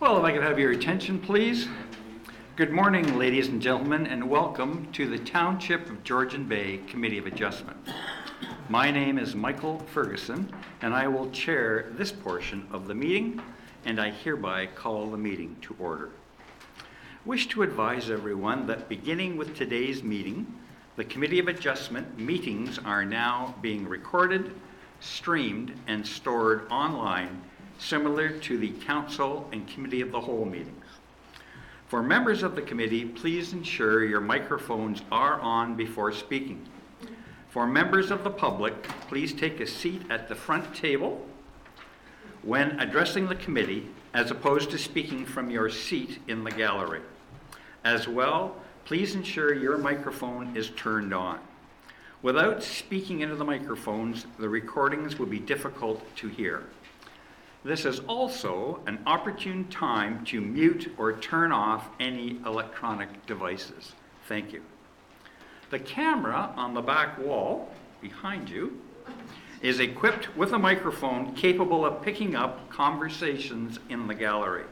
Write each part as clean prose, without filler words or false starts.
Well, if I could have your attention, please. Good morning, ladies and gentlemen, and welcome to the Township of Georgian Bay Committee of Adjustment. My name is Michael Ferguson, and I will chair this portion of the meeting, and I hereby call the meeting to order. Wish to advise everyone that beginning with today's meeting, the Committee of Adjustment meetings are now being recorded, streamed, and stored online, similar to the Council and Committee of the Whole meetings. For members of the committee, please ensure your microphones are on before speaking. For members of the public, please take a seat at the front table when addressing the committee, as opposed to speaking from your seat in the gallery. As well, please ensure your microphone is turned on. Without speaking into the microphones, the recordings will be difficult to hear. This is also an opportune time to mute or turn off any electronic devices. Thank you. The camera on the back wall behind you is equipped with a microphone capable of picking up conversations in the gallery.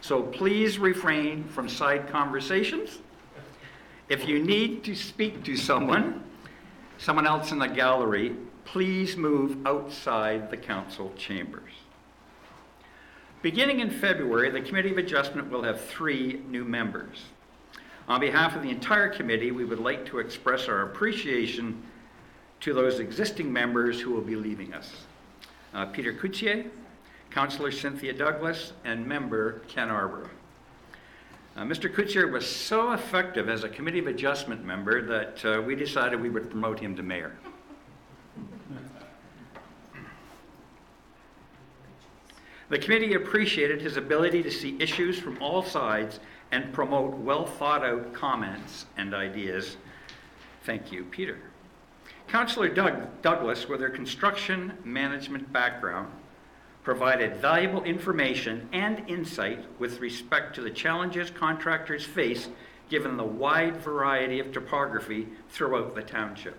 So please refrain from side conversations. If you need to speak to someone else in the gallery, please move outside the council chambers. Beginning in February, the Committee of Adjustment will have 3 new members. On behalf of the entire committee, we would like to express our appreciation to those existing members who will be leaving us. Peter Coutier, Councillor Cynthia Douglas, and Member Ken Arbor. Mr. Coutier was so effective as a Committee of Adjustment member that we decided we would promote him to mayor. The committee appreciated his ability to see issues from all sides and promote well-thought-out comments and ideas. Thank you, Peter. Councillor Douglas, with her construction management background, provided valuable information and insight with respect to the challenges contractors face given the wide variety of topography throughout the township.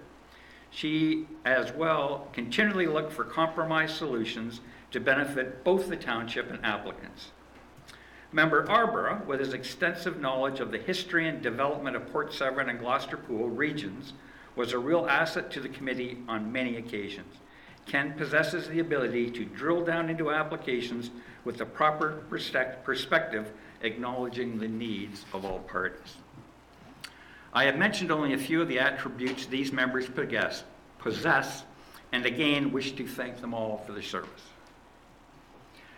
She, as well, continually looked for compromise solutions to benefit both the township and applicants. Member Arbor, with his extensive knowledge of the history and development of Port Severn and Gloucester Pool regions, was a real asset to the committee on many occasions. Ken possesses the ability to drill down into applications with the proper perspective, acknowledging the needs of all parties. I have mentioned only a few of the attributes these members possess, and again wish to thank them all for their service.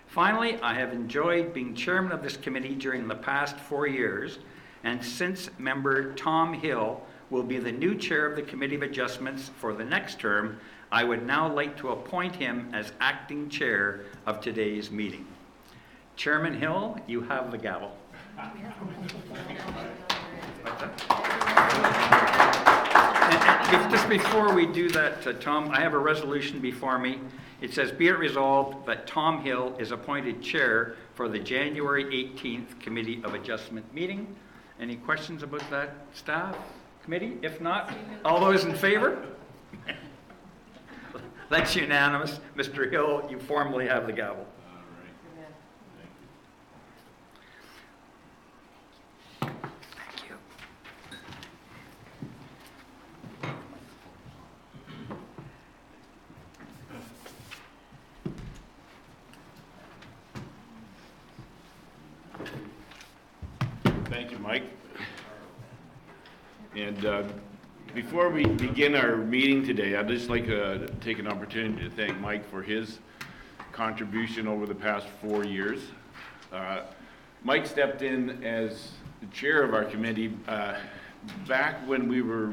Finally, I have enjoyed being chairman of this committee during the past 4 years, and since member Tom Hill will be the new chair of the Committee of Adjustments for the next term, I would now like to appoint him as acting chair of today's meeting. Chairman Hill, you have the gavel. And just before we do that, Tom, I have a resolution before me. It says, be it resolved that Tom Hill is appointed chair for the January 18th Committee of Adjustment meeting. Any questions about that, staff, committee? If not, all those in favor? That's unanimous. Mr. Hill, you formally have the gavel. Thank you, Mike. And before we begin our meeting today, I'd just like to take an opportunity to thank Mike for his contribution over the past 4 years. Mike stepped in as the chair of our committee back when we were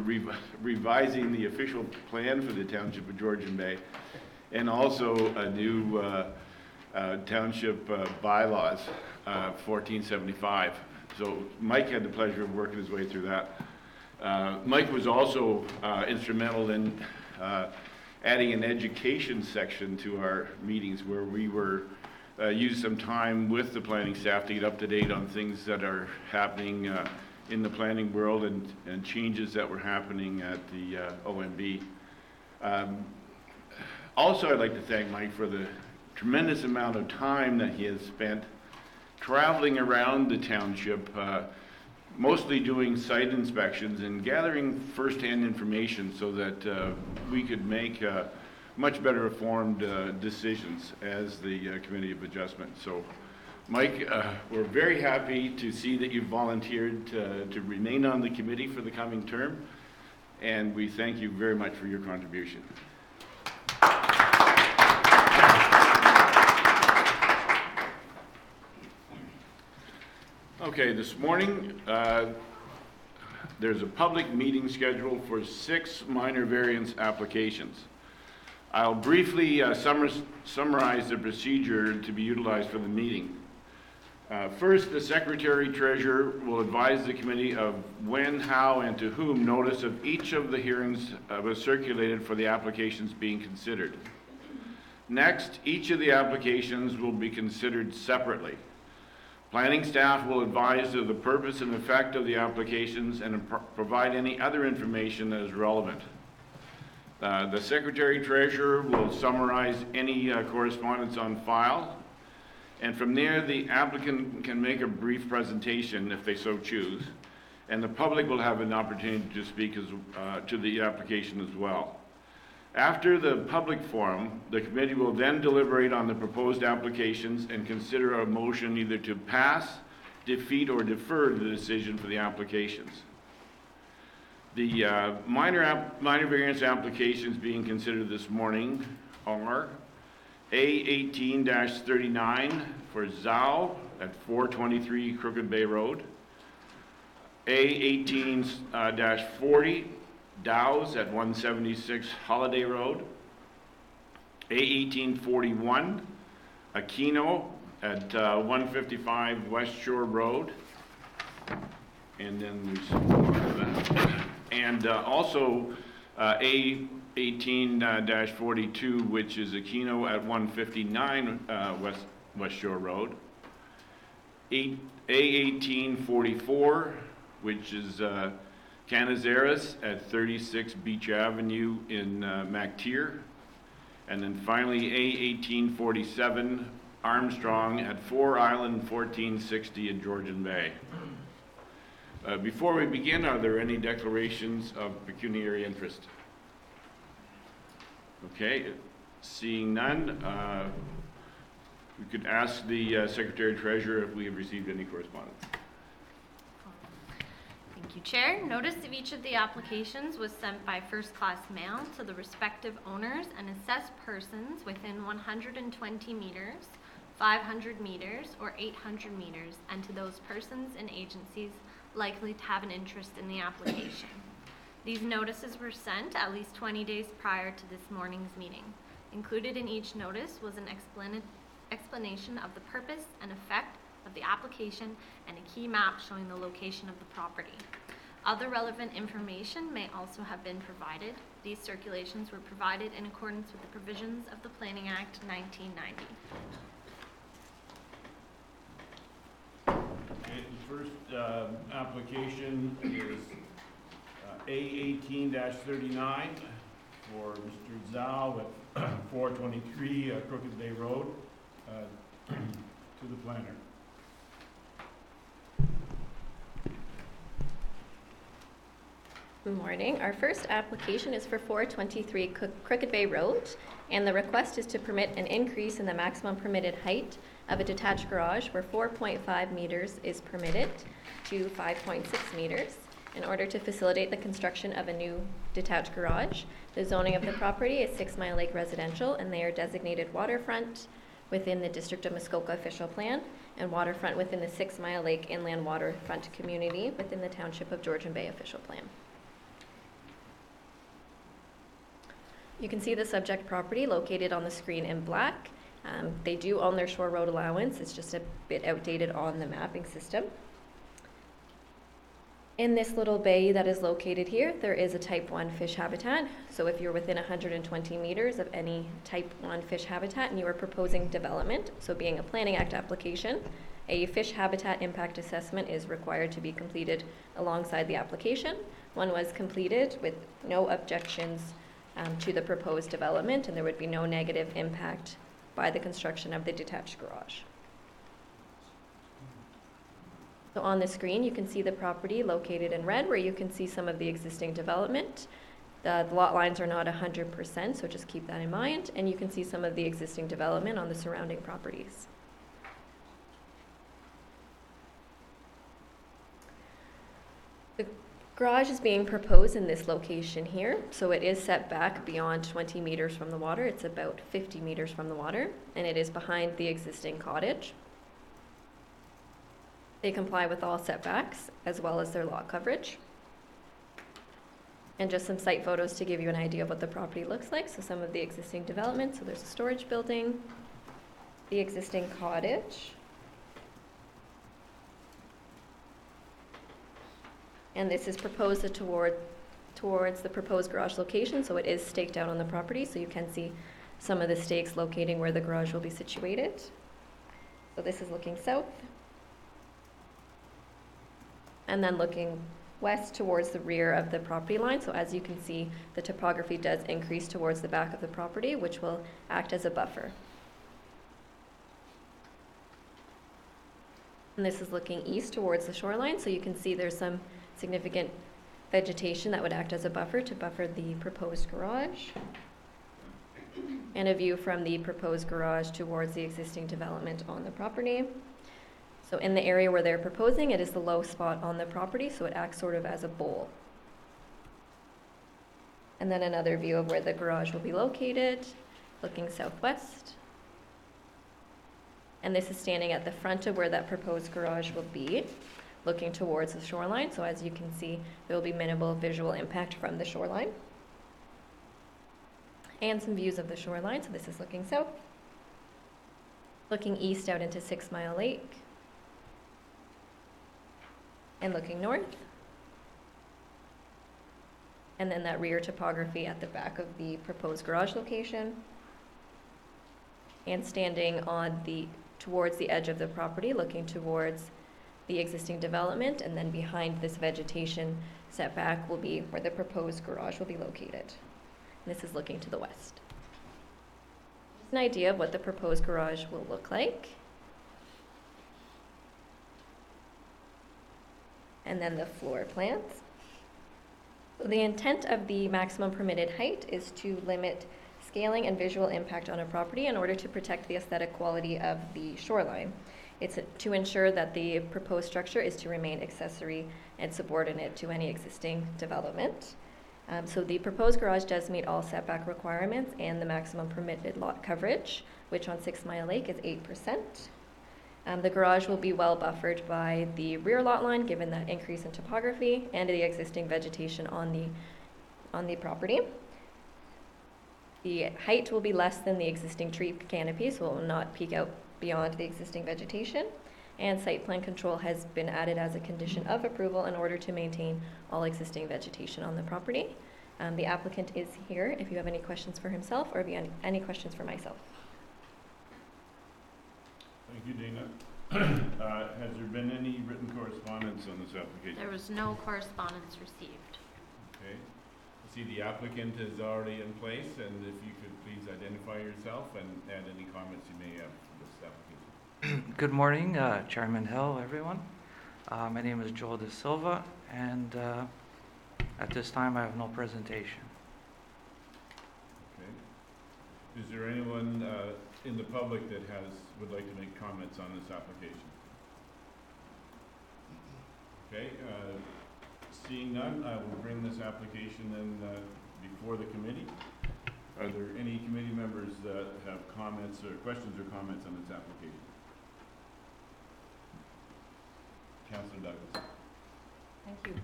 revising the official plan for the Township of Georgian Bay, and also a new township bylaws, 1475. So Mike had the pleasure of working his way through that. Mike was also instrumental in adding an education section to our meetings, where we were used some time with the planning staff to get up to date on things that are happening in the planning world and changes that were happening at the OMB. Also, I'd like to thank Mike for the tremendous amount of time that he has spent traveling around the township, mostly doing site inspections and gathering firsthand information so that we could make much better informed decisions as the Committee of Adjustment. So, Mike, we're very happy to see that you volunteered to remain on the committee for the coming term, and we thank you very much for your contribution. Okay, this morning, there's a public meeting scheduled for 6 minor variance applications. I'll briefly summarize the procedure to be utilized for the meeting. First, the Secretary-Treasurer will advise the committee of when, how, and to whom notice of each of the hearings was circulated for the applications being considered. Next, each of the applications will be considered separately. Planning staff will advise of the purpose and effect of the applications and provide any other information that is relevant. The Secretary-Treasurer will summarize any correspondence on file, and from there the applicant can make a brief presentation if they so choose, and the public will have an opportunity to speak to the application as well. After the public forum, the committee will then deliberate on the proposed applications and consider a motion either to pass, defeat, or defer the decision for the applications. The minor variance applications being considered this morning are A18-39 for Zhao at 423 Crooked Bay Road, A18-40 Dow's at 176 Holliday Road, A1841 Aquino at 155 West Shore Road, and then there's more of that. And also A18-42, which is Aquino at 159 West Shore Road, A1844, which is Canizares at 36 Beach Avenue in Mcteer, and then finally A1847 Armstrong at 4 Island 1460 in Georgian Bay. Before we begin, are there any declarations of pecuniary interest? Okay, seeing none, we could ask the Secretary-Treasurer if we have received any correspondence. Thank you, Chair. Notice of each of the applications was sent by first-class mail to the respective owners and assessed persons within 120 meters, 500 meters, or 800 meters, and to those persons and agencies likely to have an interest in the application. These notices were sent at least 20 days prior to this morning's meeting. Included in each notice was an explanation of the purpose and effect of the application and a key map showing the location of the property. Other relevant information may also have been provided. These circulations were provided in accordance with the provisions of the Planning Act 1990. Okay, the first application is A18-39 for Mr. Zhao at 423 Crooked Bay Road to the planner. Good morning. Our first application is for 423 Crooked Bay Road, and the request is to permit an increase in the maximum permitted height of a detached garage where 4.5 meters is permitted to 5.6 meters in order to facilitate the construction of a new detached garage. The zoning of the property is 6 Mile Lake residential, and they are designated waterfront within the District of Muskoka official plan and waterfront within the 6 Mile Lake inland waterfront community within the Township of Georgian Bay official plan. You can see the subject property located on the screen in black. They do own their shore road allowance. It's just a bit outdated on the mapping system. In this little bay that is located here, there is a type 1 fish habitat. So if you're within 120 meters of any type 1 fish habitat and you are proposing development, so being a Planning Act application, a fish habitat impact assessment is required to be completed alongside the application. One was completed with no objections to the proposed development, and there would be no negative impact by the construction of the detached garage. So on the screen, you can see the property located in red, where you can see some of the existing development. The lot lines are not 100%, so just keep that in mind. And you can see some of the existing development on the surrounding properties. The garage is being proposed in this location here, so it is set back beyond 20 meters from the water. It's about 50 meters from the water, and it is behind the existing cottage. They comply with all setbacks, as well as their lot coverage. And just some site photos to give you an idea of what the property looks like. So some of the existing development. So there's a storage building, the existing cottage, and this is proposed towards the proposed garage location. So it is staked out on the property. So you can see some of the stakes locating where the garage will be situated. So this is looking south. And then looking west towards the rear of the property line. So as you can see, the topography does increase towards the back of the property, which will act as a buffer. And this is looking east towards the shoreline, so you can see there's some significant vegetation that would act as a buffer to buffer the proposed garage. And a view from the proposed garage towards the existing development on the property. So in the area where they're proposing, it is the low spot on the property, so it acts sort of as a bowl. And then another view of where the garage will be located, looking southwest. And this is standing at the front of where that proposed garage will be, looking towards the shoreline. So as you can see, there will be minimal visual impact from the shoreline. And some views of the shoreline. So this is looking south. Looking east out into 6 Mile Lake. And looking north. And then that rear topography at the back of the proposed garage location. And standing on towards the edge of the property, looking towards the existing development, and then behind this vegetation setback will be where the proposed garage will be located. And this is looking to the west. Just an idea of what the proposed garage will look like. And then the floor plans. So the intent of the maximum permitted height is to limit scaling and visual impact on a property in order to protect the aesthetic quality of the shoreline. It's to ensure that the proposed structure is to remain accessory and subordinate to any existing development. So the proposed garage does meet all setback requirements and the maximum permitted lot coverage, which on 6 Mile Lake is 8%. The garage will be well buffered by the rear lot line, given that increase in topography and the existing vegetation on the property. The height will be less than the existing tree canopy, so it will not peak out beyond the existing vegetation. And site plan control has been added as a condition of approval in order to maintain all existing vegetation on the property. The applicant is here if you have any questions for himself or if you have any questions for myself. Thank you, Dana. Has there been any written correspondence on this application? There was no correspondence received. Okay. I see the applicant is already in place, and if you could please identify yourself and add any comments you may have for this application. Good morning, Chairman Hill, everyone. My name is Joel De Silva, and at this time I have no presentation. Okay. Is there anyone in the public that would like to make comments on this application? Okay. Seeing none, I will bring this application then before the committee. Are there any committee members that have comments or questions or comments on this application? Councillor Douglas. Thank you.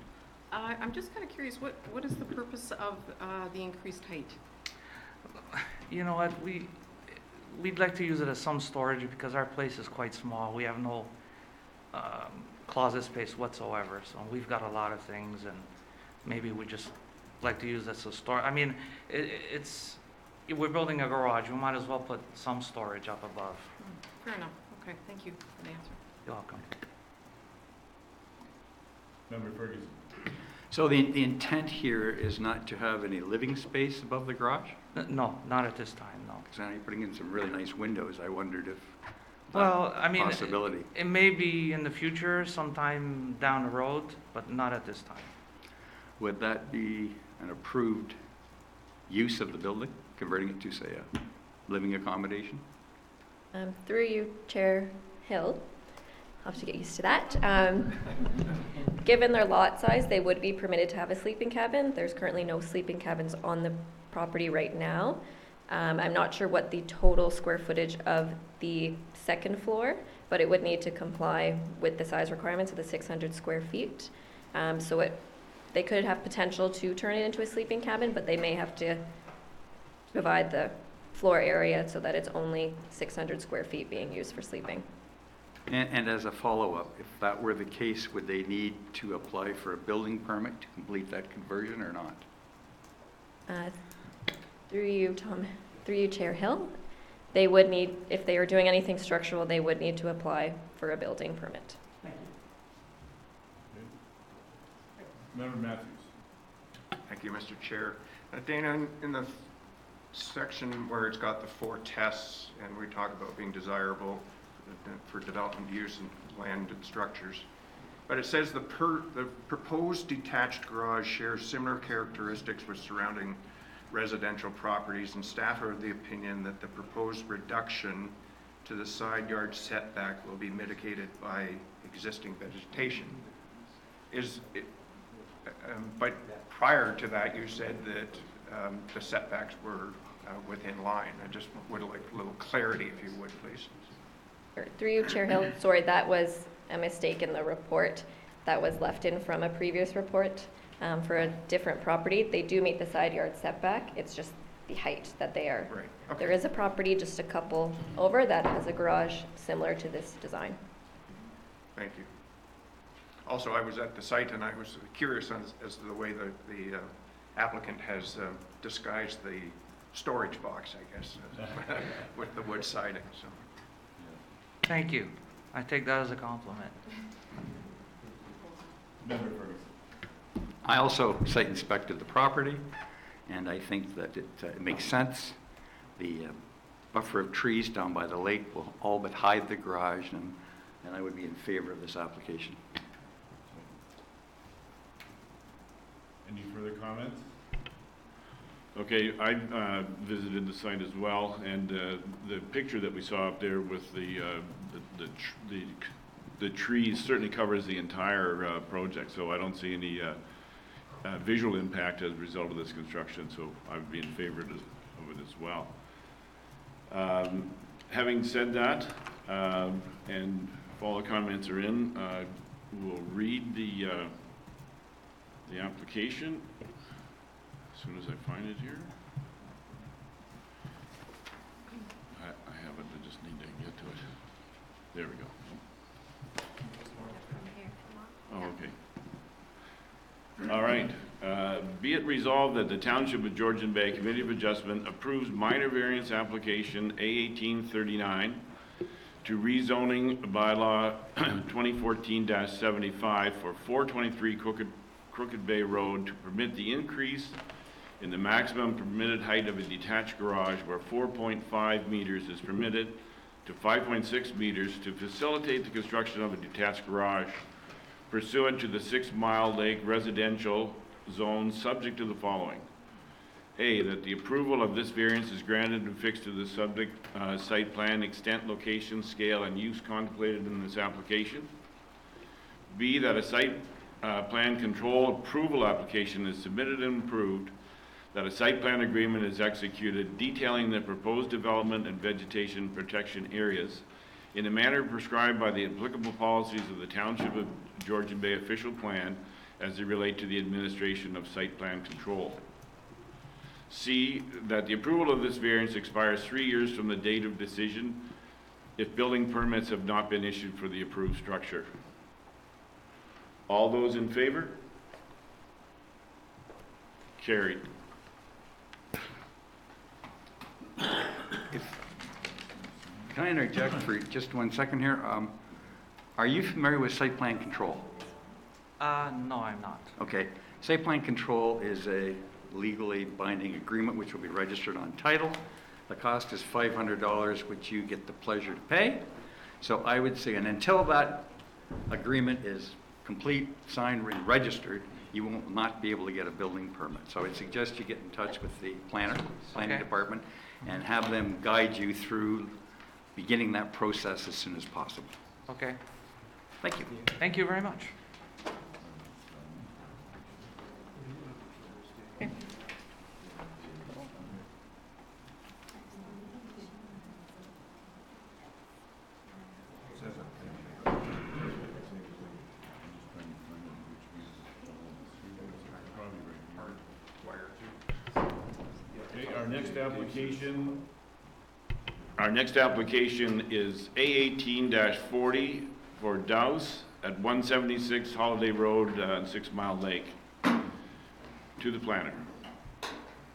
I'm just kind of curious, what is the purpose of the increased height? You know what, we'd like to use it as some storage because our place is quite small. We have no closet space whatsoever, so we've got a lot of things, and maybe we just like to use this as storage. I mean, we're building a garage, we might as well put some storage up above. Fair enough. Okay, thank you for the answer. You're welcome. Member Ferguson. So the intent here is not to have any living space above the garage? No, not at this time, no. Because now you're putting in some really nice windows. I wondered if Well, I mean, possibility. it may be in the future, sometime down the road, but not at this time. Would that be an approved use of the building, converting it to, say, a living accommodation? Through you, Chair Hill, I'll have to get used to that. Given their lot size, they would be permitted to have a sleeping cabin. There's currently no sleeping cabins on the property right now. I'm not sure what the total square footage of the second floor, but it would need to comply with the size requirements of the 600 square feet. They could have potential to turn it into a sleeping cabin, but they may have to provide the floor area so that it's only 600 square feet being used for sleeping. And as a follow-up, if that were the case, would they need to apply for a building permit to complete that conversion or not? Through you, Chair Hill, they would need, if they are doing anything structural, they would need to apply for a building permit. Member Matthews. Thank you, Mr. Chair. Dana, in the section where it's got the 4 tests and we talk about being desirable for development use and land and structures, but it says the proposed detached garage shares similar characteristics with surrounding residential properties, and staff are of the opinion that the proposed reduction to the side yard setback will be mitigated by existing vegetation. But prior to that, you said that the setbacks were within line. I just would like a little clarity, if you would, please. Through you, Chair Hill, sorry, that was a mistake in the report that was left in from a previous report for a different property. They do meet the side yard setback. It's just the height that they are. Right. Okay. There is a property just a couple over that has a garage similar to this design. Thank you. Also, I was at the site and I was curious as to the way the applicant has disguised the storage box, I guess, with the wood siding. So. Thank you. I take that as a compliment. Member Ferguson. I also site inspected the property, and I think that it makes sense. The buffer of trees down by the lake will all but hide the garage, and I would be in favor of this application. Any further comments? Okay, I visited the site as well, and the picture that we saw up there with the trees certainly covers the entire project, so I don't see any visual impact as a result of this construction, so I would be in favor of it as well. Having said that, and if all the comments are in, we'll read the application as soon as I find it here. I have it, I just need to get to it. There we go. Oh, okay. All right. Be it resolved that the Township of Georgian Bay Committee of Adjustment approves minor variance application A1839 to rezoning bylaw 2014-75 for 423 Crooked Bay Road to permit the increase in the maximum permitted height of a detached garage where 4.5 meters is permitted to 5.6 meters to facilitate the construction of a detached garage pursuant to the 6 Mile Lake residential zone, subject to the following. A, that the approval of this variance is granted and fixed to the subject site plan, extent, location, scale, and use contemplated in this application. B, that a site plan control approval application is submitted and approved, that a site plan agreement is executed detailing the proposed development and vegetation protection areas in a manner prescribed by the applicable policies of the Township of Georgian Bay official plan as they relate to the administration of site plan control. C, that the approval of this variance expires 3 years from the date of decision if building permits have not been issued for the approved structure. All those in favor? Carried. Can I interject for just 1 second here? Are you familiar with site plan control? No, I'm not. Okay. Site plan control is a legally binding agreement which will be registered on title. The cost is $500, which you get the pleasure to pay. So I would say, and until that agreement is complete, signed, and registered, you will not be able to get a building permit. So I'd suggest you get in touch with the planning Okay. department, and have them guide you through beginning that process as soon as possible. Okay, Thank you. thank you very much. Okay, Our next application is A18-40 for Douse at 176 Holiday Road, 6 Mile Lake. To the planner.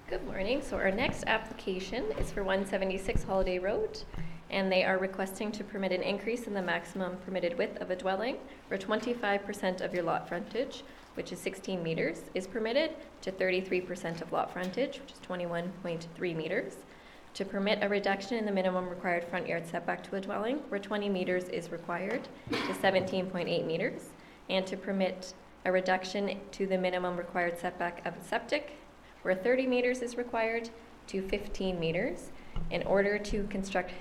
Good morning. So our next application is for 176 Holiday Road, and they are requesting to permit an increase in the maximum permitted width of a dwelling where 25% of your lot frontage, which is 16 meters, is permitted, to 33% of lot frontage, which is 21.3 meters. To permit a reduction in the minimum required front yard setback to a dwelling where 20 meters is required to 17.8 meters, and to permit a reduction to the minimum required setback of a septic where 30 meters is required to 15 meters in order to construct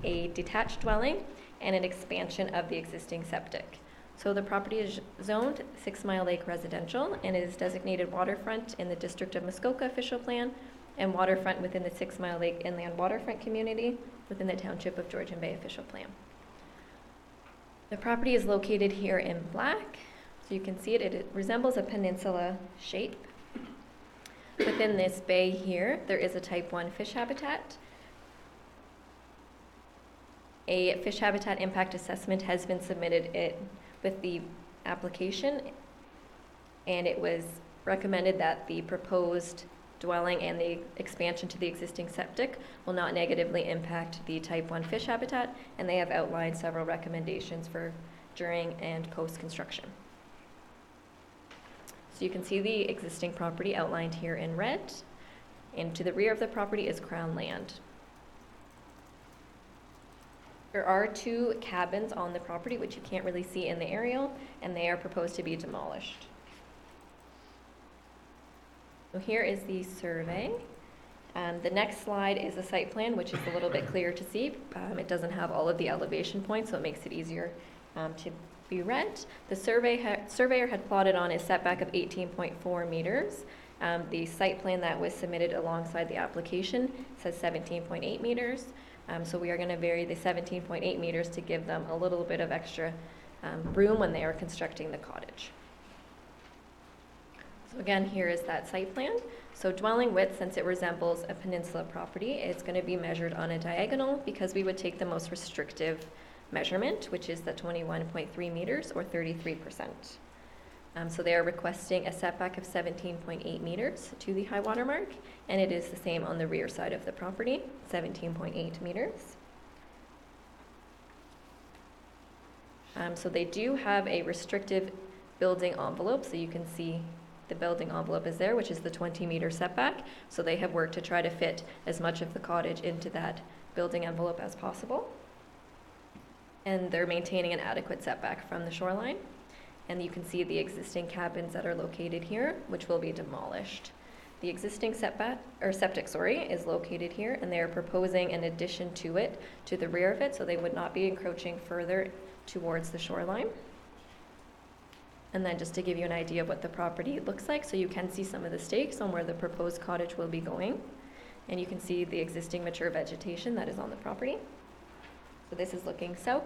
a detached dwelling and an expansion of the existing septic. So the property is zoned 6 Mile Lake residential and is designated waterfront in the District of Muskoka official plan and waterfront within the 6 Mile Lake inland waterfront community within the Township of Georgian Bay official plan. The property is located here in black. So you can see it, it resembles a peninsula shape. Within this bay here, there is a type 1 fish habitat. A fish habitat impact assessment has been submitted with the application, and it was recommended that the proposed dwelling and the expansion to the existing septic will not negatively impact the type 1 fish habitat, and they have outlined several recommendations for during and post-construction. So you can see the existing property outlined here in red, and to the rear of the property is Crown land. There are 2 cabins on the property, which you can't really see in the aerial, and they are proposed to be demolished. So here is the survey. The next slide is a site plan, which is a little bit clearer to see. It doesn't have all of the elevation points, so it makes it easier to be read. The surveyor had plotted on a setback of 18.4 meters. The site plan that was submitted alongside the application says 17.8 meters. So we are going to vary the 17.8 meters to give them a little bit of extra room when they are constructing the cottage. So again, here is that site plan. So dwelling width, since it resembles a peninsula property, it's going to be measured on a diagonal because we would take the most restrictive measurement, which is the 21.3 meters or 33%. So they are requesting a setback of 17.8 meters to the high water mark, and it is the same on the rear side of the property, 17.8 meters. So they do have a restrictive building envelope, so you can see the building envelope is there, which is the 20-meter setback. So they have worked to try to fit as much of the cottage into that building envelope as possible. And they're maintaining an adequate setback from the shoreline. And you can see the existing cabins that are located here, which will be demolished. The existing septic is located here, and they are proposing an addition to it, to the rear of it, so they would not be encroaching further towards the shoreline. And then just to give you an idea of what the property looks like, so you can see some of the stakes on where the proposed cottage will be going. And you can see the existing mature vegetation that is on the property. So this is looking south.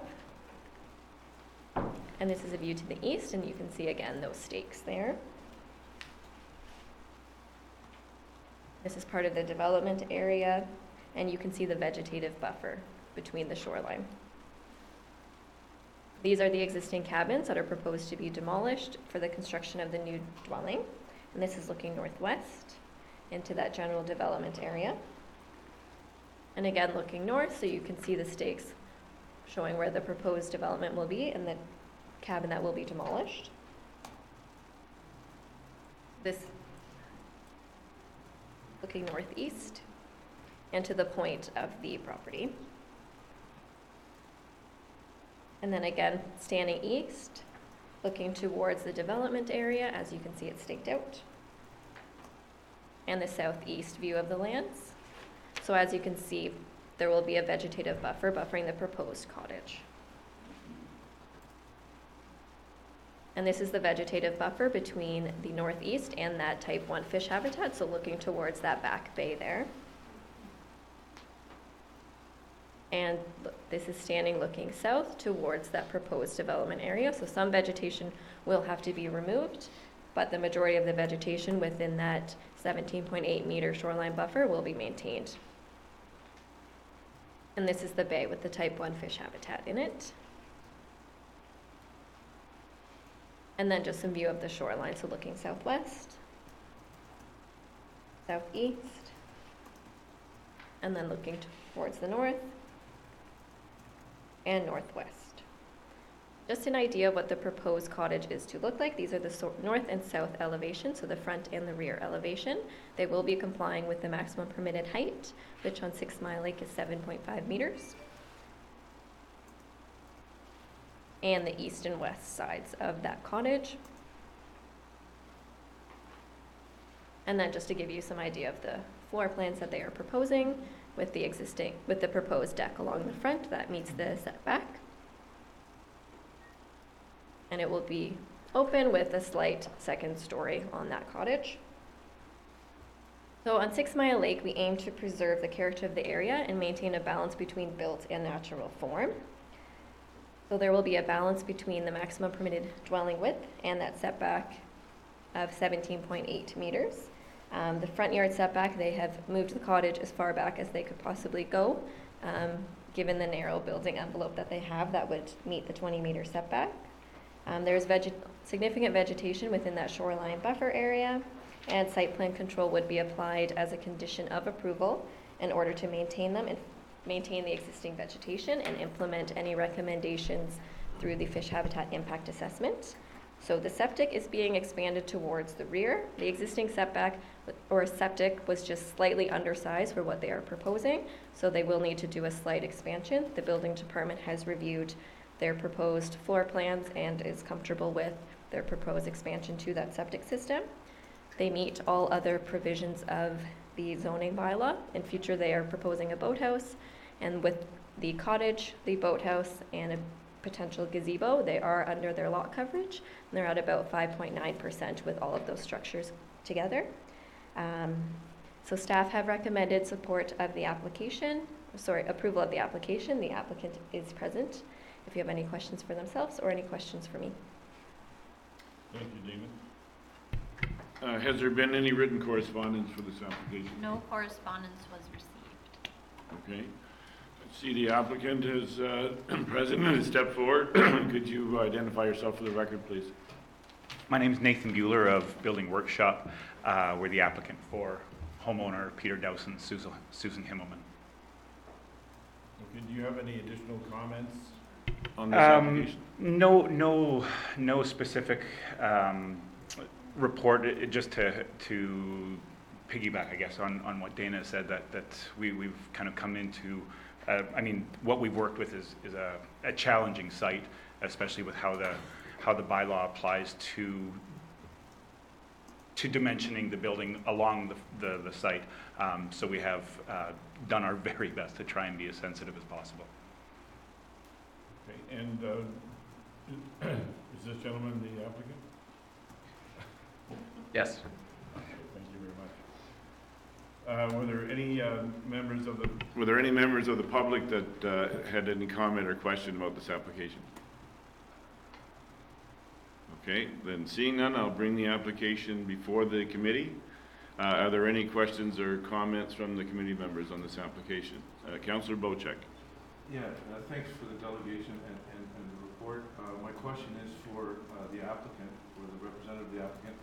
And this is a view to the east, and you can see again those stakes there. This is part of the development area, and you can see the vegetative buffer between the shoreline. These are the existing cabins that are proposed to be demolished for the construction of the new dwelling. And this is looking northwest into that general development area. And again, looking north, so you can see the stakes showing where the proposed development will be and the cabin that will be demolished. This looking northeast and to the point of the property. And then again, standing east, looking towards the development area, as you can see it's staked out. And the southeast view of the lands. So as you can see, there will be a vegetative buffer buffering the proposed cottage. And this is the vegetative buffer between the northeast and that type 1 fish habitat, so looking towards that back bay there. And this is standing looking south towards that proposed development area. So some vegetation will have to be removed, but the majority of the vegetation within that 17.8 meter shoreline buffer will be maintained. And this is the bay with the type 1 fish habitat in it. And then just some view of the shoreline, so looking southwest, southeast, and then looking towards the north and northwest. Just an idea of what the proposed cottage is to look like. These are the north and south elevation, so the front and the rear elevation. They will be complying with the maximum permitted height, which on 6 Mile Lake is 7.5 meters. And the east and west sides of that cottage. And then just to give you some idea of the floor plans that they are proposing with the proposed deck along the front that meets the setback. And it will be open with a slight second story on that cottage. So on 6 Mile Lake, we aim to preserve the character of the area and maintain a balance between built and natural form. So there will be a balance between the maximum permitted dwelling width and that setback of 17.8 meters. The front yard setback, they have moved the cottage as far back as they could possibly go, given the narrow building envelope that they have that would meet the 20-meter setback. There's significant vegetation within that shoreline buffer area, and site plan control would be applied as a condition of approval in order to maintain them and maintain the existing vegetation and implement any recommendations through the fish habitat impact assessment. So the septic is being expanded towards the rear. The existing setback or septic was just slightly undersized for what they are proposing, so they will need to do a slight expansion. The building department has reviewed their proposed floor plans and is comfortable with their proposed expansion to that septic system. They meet all other provisions of the zoning bylaw. In future, they are proposing a boathouse, and with the cottage, the boathouse, and a potential gazebo, they are under their lot coverage. And they're at about 5.9% with all of those structures together. So staff have recommended support of the application, approval of the application. The applicant is present if you have any questions for themselves or any questions for me. Thank you, Damon. Has there been any written correspondence for this application? No correspondence was received. Okay. I see the applicant is present and stepped forward. Could you identify yourself for the record, please? My name is Nathan Bueller of Building Workshop. We're the applicant for homeowner Peter Dowson, Susan Himmelman. Okay, do you have any additional comments? On this application? No specific report. Just to piggyback, I guess, on what Dana said, that we've kind of come into. I mean, what we've worked with is a challenging site, especially with how the bylaw applies to dimensioning the building along the site. So we have done our very best to try and be as sensitive as possible. Okay, and is this gentleman the applicant? Yes. Okay, thank you very much. Were there any members of the public that had any comment or question about this application? Okay, then seeing none, I'll bring the application before the committee. Are there any questions or comments from the committee members on this application? Councillor Bocek. Yeah, thanks for the delegation and the report. My question is for the applicant, or the representative of the applicant.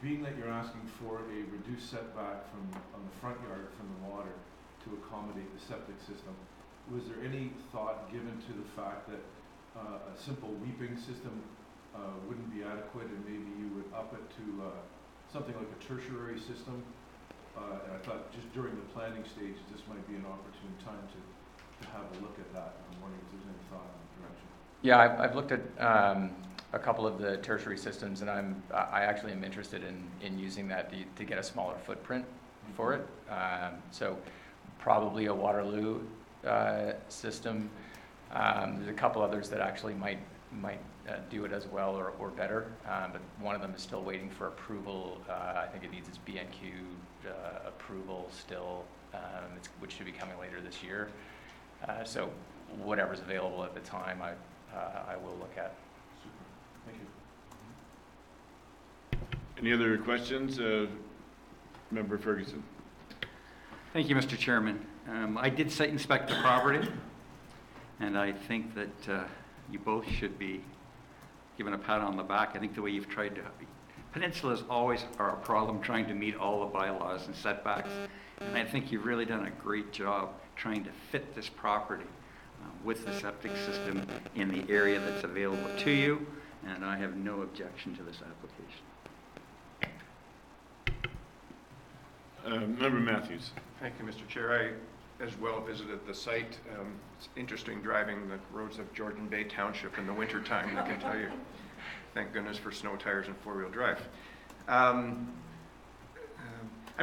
Being that you're asking for a reduced setback on the front yard from the water to accommodate the septic system, was there any thought given to the fact that a simple weeping system wouldn't be adequate, and maybe you would up it to something like a tertiary system? And I thought just during the planning stage, this might be an opportune time to have a look at that. I'm wondering if there's any thought in that direction. Yeah, I've looked at a couple of the tertiary systems, and I actually am interested in using that to get a smaller footprint for it. So probably a Waterloo system. There's a couple others that actually might do it as well or better, but one of them is still waiting for approval. I think it needs its BNQ approval still, which should be coming later this year. So whatever's available at the time, I will look at. Super, thank you. Any other questions? Member Ferguson. Thank you, Mr. Chairman. I did site inspect the property, and I think that you both should be given a pat on the back. I think the way you've tried to, peninsulas always are a problem trying to meet all the bylaws and setbacks, and I think you've really done a great job trying to fit this property with the septic system in the area that's available to you, and I have no objection to this application. Member Matthews. Thank you, Mr. Chair. I as well visited the site. It's interesting driving the roads of Georgian Bay Township in the wintertime, I can tell you. Thank goodness for snow tires and four-wheel drive. I'm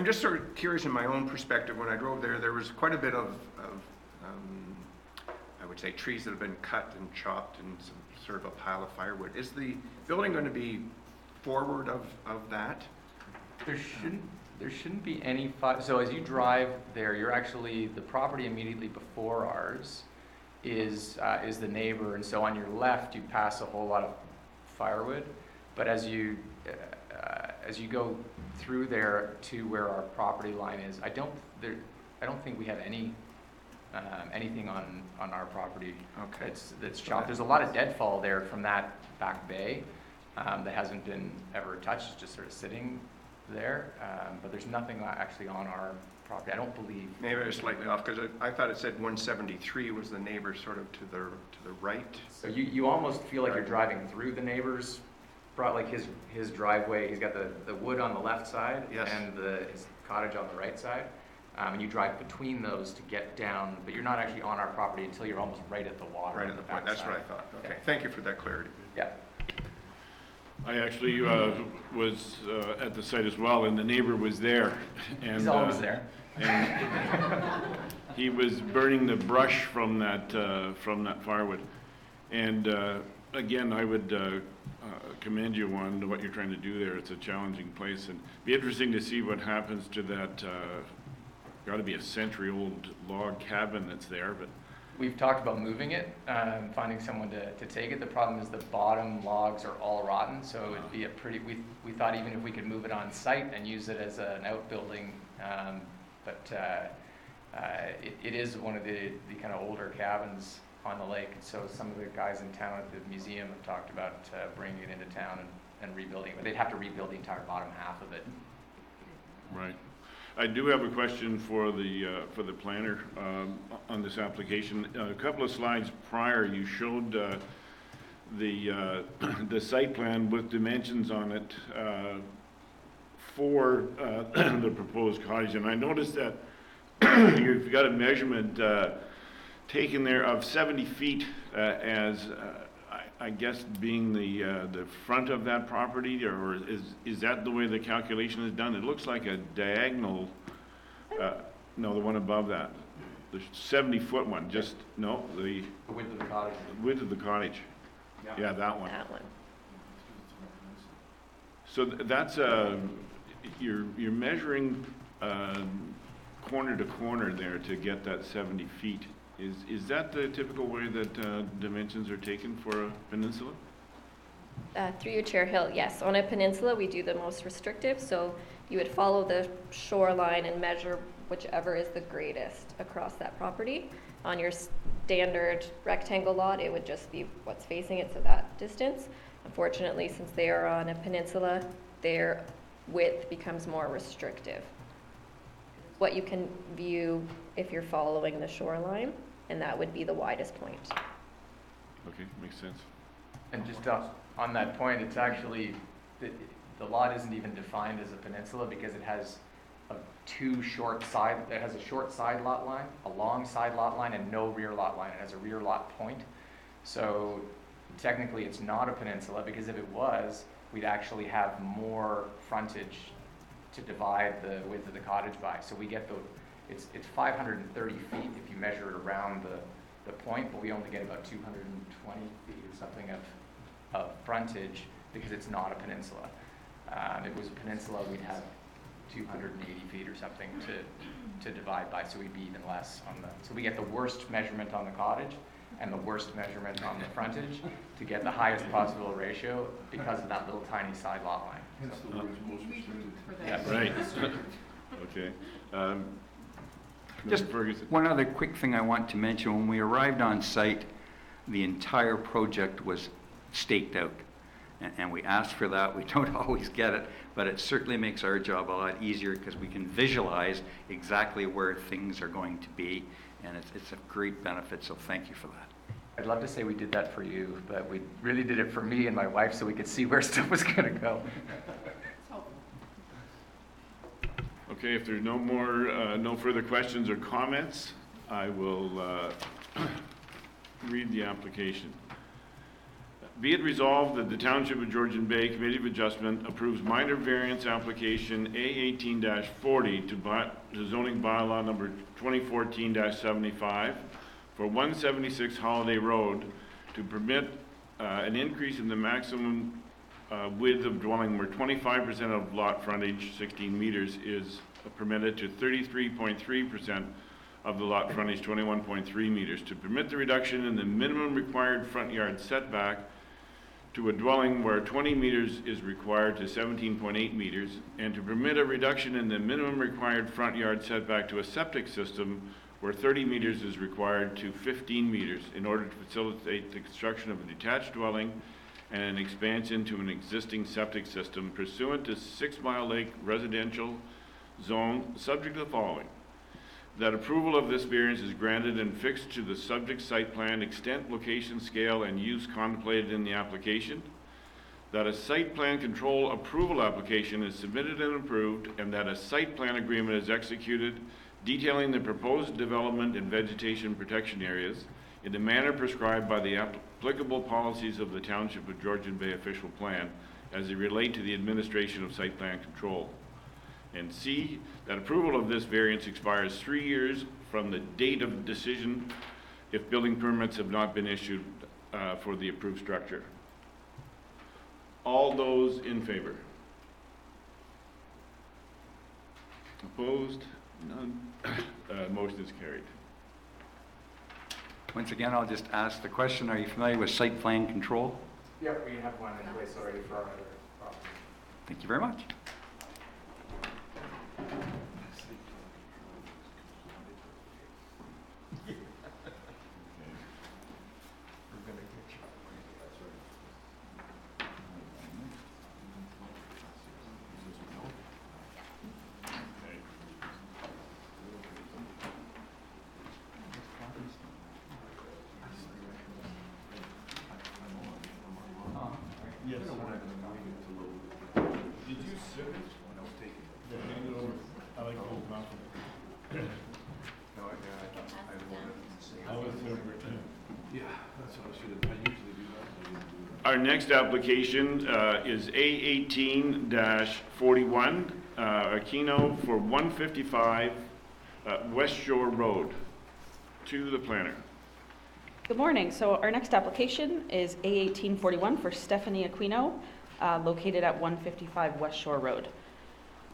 just sort of curious in my own perspective. When I drove there, there was quite a bit of I would say trees that have been cut and chopped and some sort of a pile of firewood. Is the building going to be forward of that? There shouldn't be any so as you drive there, you're actually, the property immediately before ours is the neighbor, and so on your left you pass a whole lot of firewood, but as you go through there to where our property line is, I don't think we have anything on our property. Okay. That's chopped. There's a lot of deadfall there from that back bay that hasn't been ever touched. It's just sort of sitting there, but there's nothing actually on our property, I don't believe. Maybe I was slightly off because I thought it said 173 was the neighbor sort of to the right. So you almost feel like you're driving through the neighbor's, like his driveway. He's got the wood on the left side, yes, and his cottage on the right side, and you drive between those to get down, but you're not actually on our property until you're almost right at the water. Right at the point. That's what I thought. Okay, Yeah. Thank you for that clarity. Yeah. I actually was at the site as well, and the neighbor was there. And, he's always there. And he was burning the brush from that firewood. And again, I would commend you on what you're trying to do there. It's a challenging place, and be interesting to see what happens to that. Got to be a century-old log cabin that's there, but. We've talked about moving it, finding someone to take it. The problem is the bottom logs are all rotten, so it'd be a pretty, we thought even if we could move it on site and use it as an outbuilding, but it is one of the kind of older cabins on the lake. So some of the guys in town at the museum have talked about bringing it into town and rebuilding it, but they'd have to rebuild the entire bottom half of it. Right. I do have a question for the planner on this application. A couple of slides prior, you showed the site plan with dimensions on it for the proposed cottage, and I noticed that you've got a measurement taken there of 70 feet as I guess being the front of that property, or is that the way the calculation is done? It looks like a diagonal, no, the one above that, the 70-foot one, just, no, the width of the cottage. Width of the cottage. Yeah, that one. That one. So that's, you're measuring corner to corner there to get that 70 feet. Is that the typical way that dimensions are taken for a peninsula? Through your chair, Hill, yes. On a peninsula, we do the most restrictive, so you would follow the shoreline and measure whichever is the greatest across that property. On your standard rectangle lot, it would just be what's facing it, so that distance. Unfortunately, since they are on a peninsula, their width becomes more restrictive. What you can view if you're following the shoreline, and that would be the widest point. Okay, makes sense. And just on that point, it's actually, the lot isn't even defined as a peninsula because it has it has a short side lot line, a long side lot line, and no rear lot line. It has a rear lot point. So technically it's not a peninsula, because if it was, we'd actually have more frontage to divide the width of the cottage by. So we get it's 530 feet if you measure it around the point, but we only get about 220 feet or something of frontage because it's not a peninsula. If it was a peninsula, we'd have 280 feet or something to divide by, so we'd be even less on so we get the worst measurement on the cottage and the worst measurement on the frontage to get the highest possible ratio because of that little tiny side lot line. Hence the words most restricted. For that. Yeah. Right. Okay. Just Mr. Ferguson. one other quick thing I want to mention. When we arrived on site, the entire project was staked out. And we asked for that. We don't always get it, but it certainly makes our job a lot easier because we can visualize exactly where things are going to be. And it's a great benefit, so thank you for that. I'd love to say we did that for you, but we really did it for me and my wife so we could see where stuff was going to go. Okay, if there's no further questions or comments, I will read the application. Be it resolved that the Township of Georgian Bay Committee of Adjustment approves minor variance application A18-40 to zoning bylaw number 2014-75 for 176 Holliday Road to permit an increase in the maximum width of dwelling where 25% of lot frontage, 16 meters, is permitted to 33.3% of the lot frontage, 21.3 meters, to permit the reduction in the minimum required front yard setback to a dwelling where 20 meters is required to 17.8 meters, and to permit a reduction in the minimum required front yard setback to a septic system where 30 meters is required to 15 meters in order to facilitate the construction of a detached dwelling and an expansion to an existing septic system pursuant to 6 Mile Lake residential zone, subject to the following: that approval of this variance is granted and fixed to the subject site plan extent, location, scale, and use contemplated in the application, that a site plan control approval application is submitted and approved, and that a site plan agreement is executed detailing the proposed development and vegetation protection areas in the manner prescribed by the applicable policies of the Township of Georgian Bay official plan as they relate to the administration of site plan control. And C, that approval of this variance expires 3 years from the date of decision if building permits have not been issued for the approved structure. All those in favor? Opposed? None. Motion is carried. Once again, I'll just ask the question, are you familiar with site plan control? Yep, we have one in place already for our other property. Thank you very much. Yes. Did you sit it? Yeah, hand it over. I like to hold confident. I was there. Yeah, that's what I should have, I usually do that. I didn't do that. Our next application is A18-41, Aquino for 155 West Shore Road. To the planner. Good morning. So our next application is A1841 for Stephanie Aquino, located at 155 West Shore Road.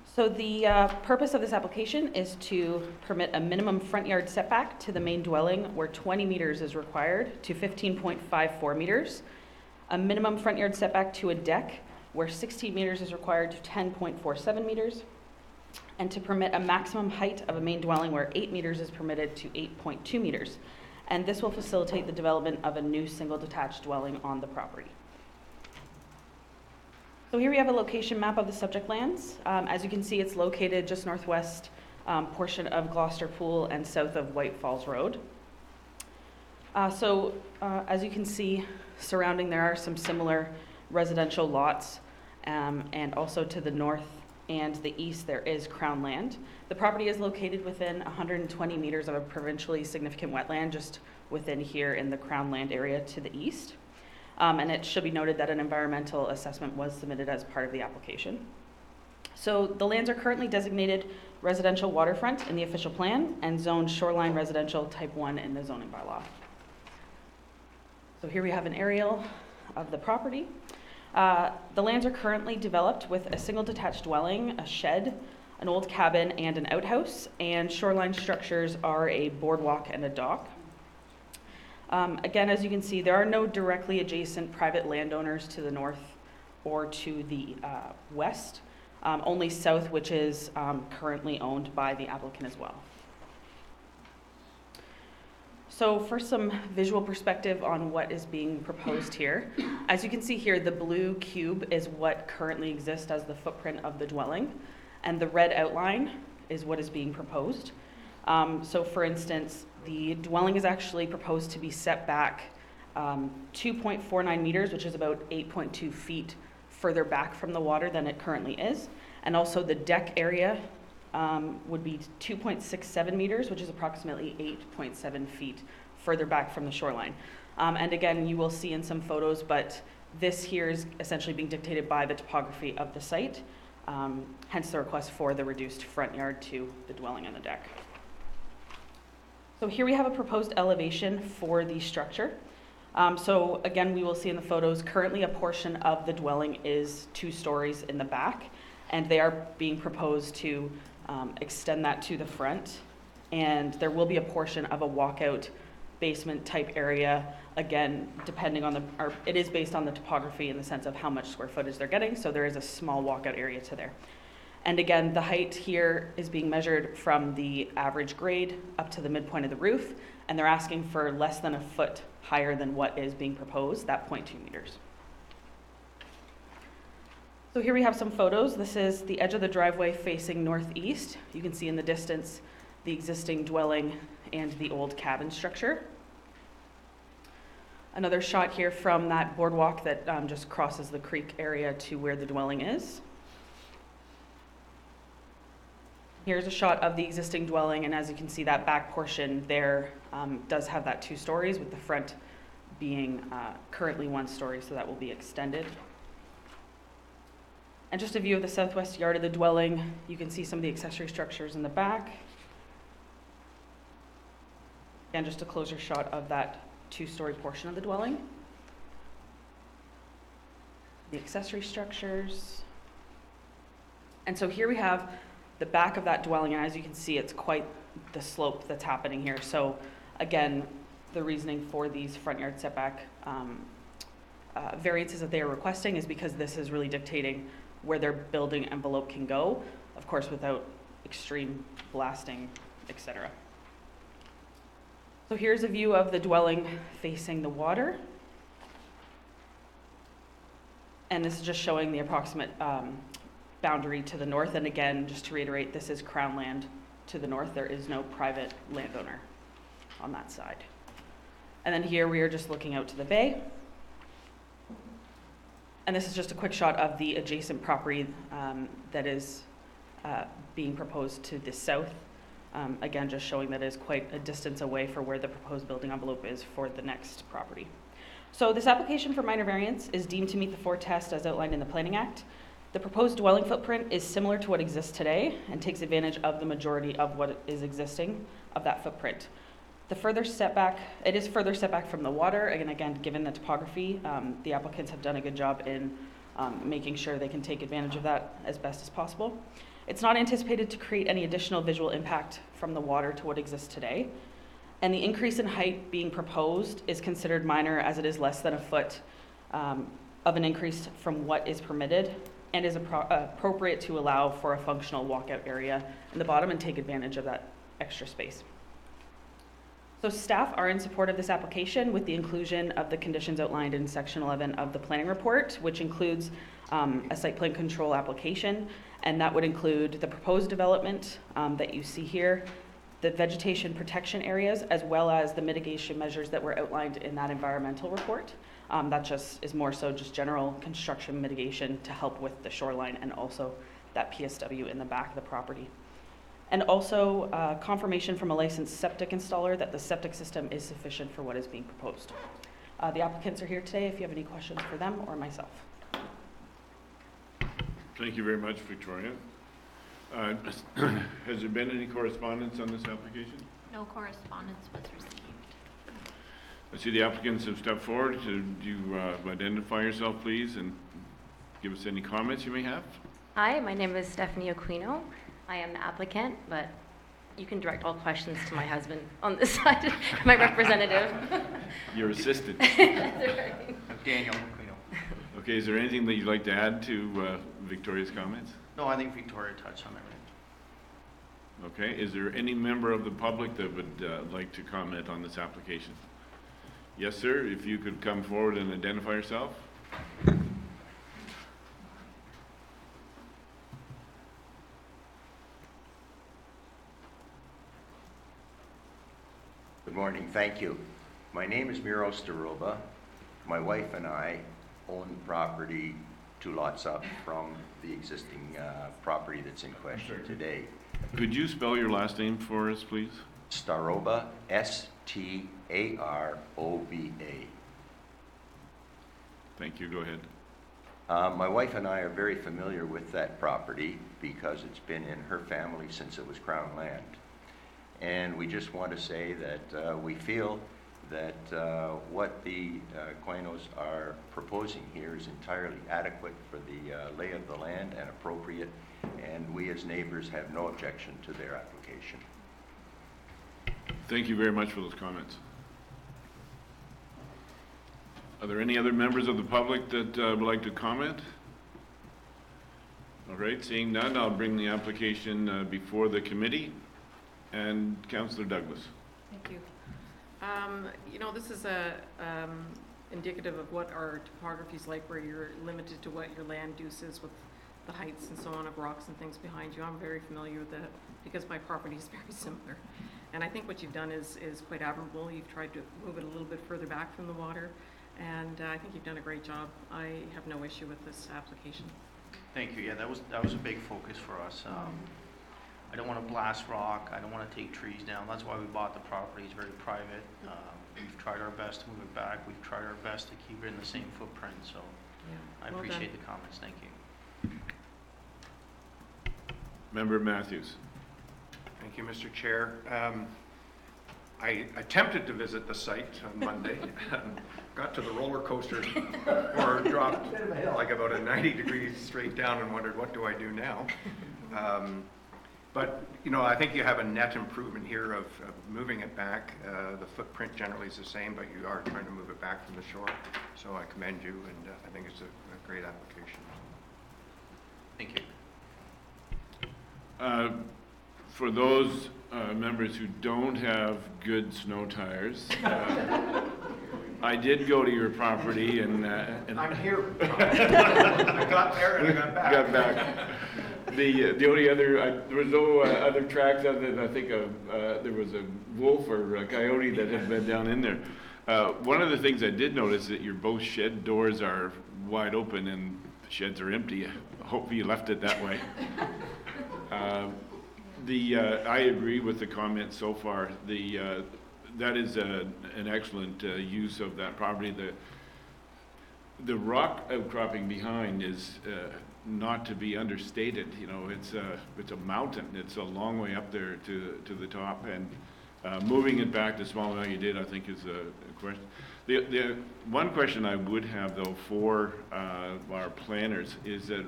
So the purpose of this application is to permit a minimum front yard setback to the main dwelling where 20 meters is required to 15.54 meters, a minimum front yard setback to a deck where 16 meters is required to 10.47 meters, and to permit a maximum height of a main dwelling where 8 meters is permitted to 8.2 meters. And this will facilitate the development of a new single detached dwelling on the property. So here we have a location map of the subject lands. As you can see, it's located just northwest portion of Gloucester Pool and south of White Falls Road. As you can see, surrounding there are some similar residential lots, and also to the north and the east there is Crown land. The property is located within 120 meters of a provincially significant wetland just within here in the Crown land area to the east. And it should be noted that an environmental assessment was submitted as part of the application. So the lands are currently designated residential waterfront in the official plan and zoned shoreline residential type 1 in the zoning bylaw. So here we have an aerial of the property. The lands are currently developed with a single detached dwelling, a shed, an old cabin, and an outhouse, and shoreline structures are a boardwalk and a dock. Again, as you can see, there are no directly adjacent private landowners to the north or to the west, only south, which is currently owned by the applicant as well. So for some visual perspective on what is being proposed here, as you can see here, the blue cube is what currently exists as the footprint of the dwelling, and the red outline is what is being proposed. So for instance, the dwelling is actually proposed to be set back 2.49 meters, which is about 8.2 feet further back from the water than it currently is. And also the deck area would be 2.67 meters, which is approximately 8.7 feet further back from the shoreline. And again, you will see in some photos, but this here is essentially being dictated by the topography of the site, hence the request for the reduced front yard to the dwelling and the deck. So here we have a proposed elevation for the structure. So again, we will see in the photos, currently a portion of the dwelling is 2 stories in the back, and they are being proposed to extend that to the front. And there will be a portion of a walkout basement type area, again, depending on it is based on the topography in the sense of how much square footage they're getting, so there is a small walkout area to there. And again, the height here is being measured from the average grade up to the midpoint of the roof, and they're asking for less than a foot higher than what is being proposed, that 0.2 meters. So here we have some photos. This is the edge of the driveway facing northeast. You can see in the distance the existing dwelling and the old cabin structure. Another shot here from that boardwalk that just crosses the creek area to where the dwelling is. Here's a shot of the existing dwelling, and as you can see, that back portion there does have that 2 stories, with the front being currently 1 story, so that will be extended. And just a view of the southwest yard of the dwelling. You can see some of the accessory structures in the back. And just a closer shot of that 2-story portion of the dwelling. The accessory structures. And so here we have the back of that dwelling, and as you can see, it's quite the slope that's happening here. So again, the reasoning for these front yard setback variances that they are requesting is because this is really dictating where their building envelope can go, of course without extreme blasting, etc. So here's a view of the dwelling facing the water. And this is just showing the approximate boundary to the north. And again, just to reiterate, this is Crown land to the north. There is no private landowner on that side. And then here we are just looking out to the bay. And this is just a quick shot of the adjacent property that is being proposed to the south. Again, just showing that it is quite a distance away for where the proposed building envelope is for the next property. So this application for minor variance is deemed to meet the 4 tests as outlined in the Planning Act. The proposed dwelling footprint is similar to what exists today and takes advantage of the majority of what is existing of that footprint. The further setback, it is further setback from the water, and again, given the topography, the applicants have done a good job in making sure they can take advantage of that as best as possible. It's not anticipated to create any additional visual impact from the water to what exists today. And the increase in height being proposed is considered minor, as it is less than a foot of an increase from what is permitted, and is appropriate to allow for a functional walkout area in the bottom and take advantage of that extra space. So staff are in support of this application with the inclusion of the conditions outlined in section 11 of the planning report, which includes a site plan control application, and that would include the proposed development that you see here, the vegetation protection areas, as well as the mitigation measures that were outlined in that environmental report. That just is more so just general construction mitigation to help with the shoreline and also that PSW in the back of the property. And also confirmation from a licensed septic installer that the septic system is sufficient for what is being proposed. The applicants are here today if you have any questions for them or myself. Thank you very much, Victoria. Has there been any correspondence on this application? No correspondence was received. I see the applicants have stepped forward. Do you identify yourself, please, and give us any comments you may have? Hi, my name is Stephanie Aquino. I am the applicant, but you can direct all questions to my husband on this side, my representative. Your assistant. Daniel Aquino. Okay, is there anything that you'd like to add to Victoria's comments? No, I think Victoria touched on everything. Okay, is there any member of the public that would like to comment on this application? Yes, sir, if you could come forward and identify yourself. Good morning, thank you. My name is Miro Staruba. My wife and I own property 2 lots up from the existing property that's in question today. Could you spell your last name for us, please? Staroba, Staroba. Thank you, go ahead. My wife and I are very familiar with that property because it's been in her family since it was Crown land. And we just want to say that we feel that what the Aquinos are proposing here is entirely adequate for the lay of the land and appropriate, and we as neighbors have no objection to their application. Thank you very much for those comments. Are there any other members of the public that would like to comment? All right, seeing none, I'll bring the application before the committee. And Councillor Douglas. Thank you. You know, this is indicative of what our topography is like, where you're limited to what your land use is with the heights and so on of rocks and things behind you. I'm very familiar with that because my property is very similar. And I think what you've done is quite admirable. You've tried to move it a little bit further back from the water, and I think you've done a great job. I have no issue with this application. Thank you. Yeah, that was a big focus for us. I don't want to blast rock. I don't want to take trees down. That's why we bought the property. It's very private. We've tried our best to move it back. We've tried our best to keep it in the same footprint. So yeah, I appreciate the comments. Thank you. Member Matthews. Thank you, Mr. Chair. I attempted to visit the site on Monday. Got to the roller coaster or dropped like about a 90 degrees straight down and wondered, what do I do now? But, you know, I think you have a net improvement here of moving it back. The footprint generally is the same, but you are trying to move it back from the shore. So I commend you, and I think it's a great application. Thank you. For those members who don't have good snow tires, I did go to your property and I'm here. I got there and I got back. Got back. The only other, there was no other tracks other than I think there was a wolf or a coyote that had been down in there. One of the things I did notice that your both shed doors are wide open and the sheds are empty. I hope you left it that way. I agree with the comments so far. That is an excellent use of that property. The rock outcropping behind is not to be understated. You know, it's a mountain. It's a long way up there to the top, and moving it back the small amount you did, I think, is a question. The one question I would have though for our planners is that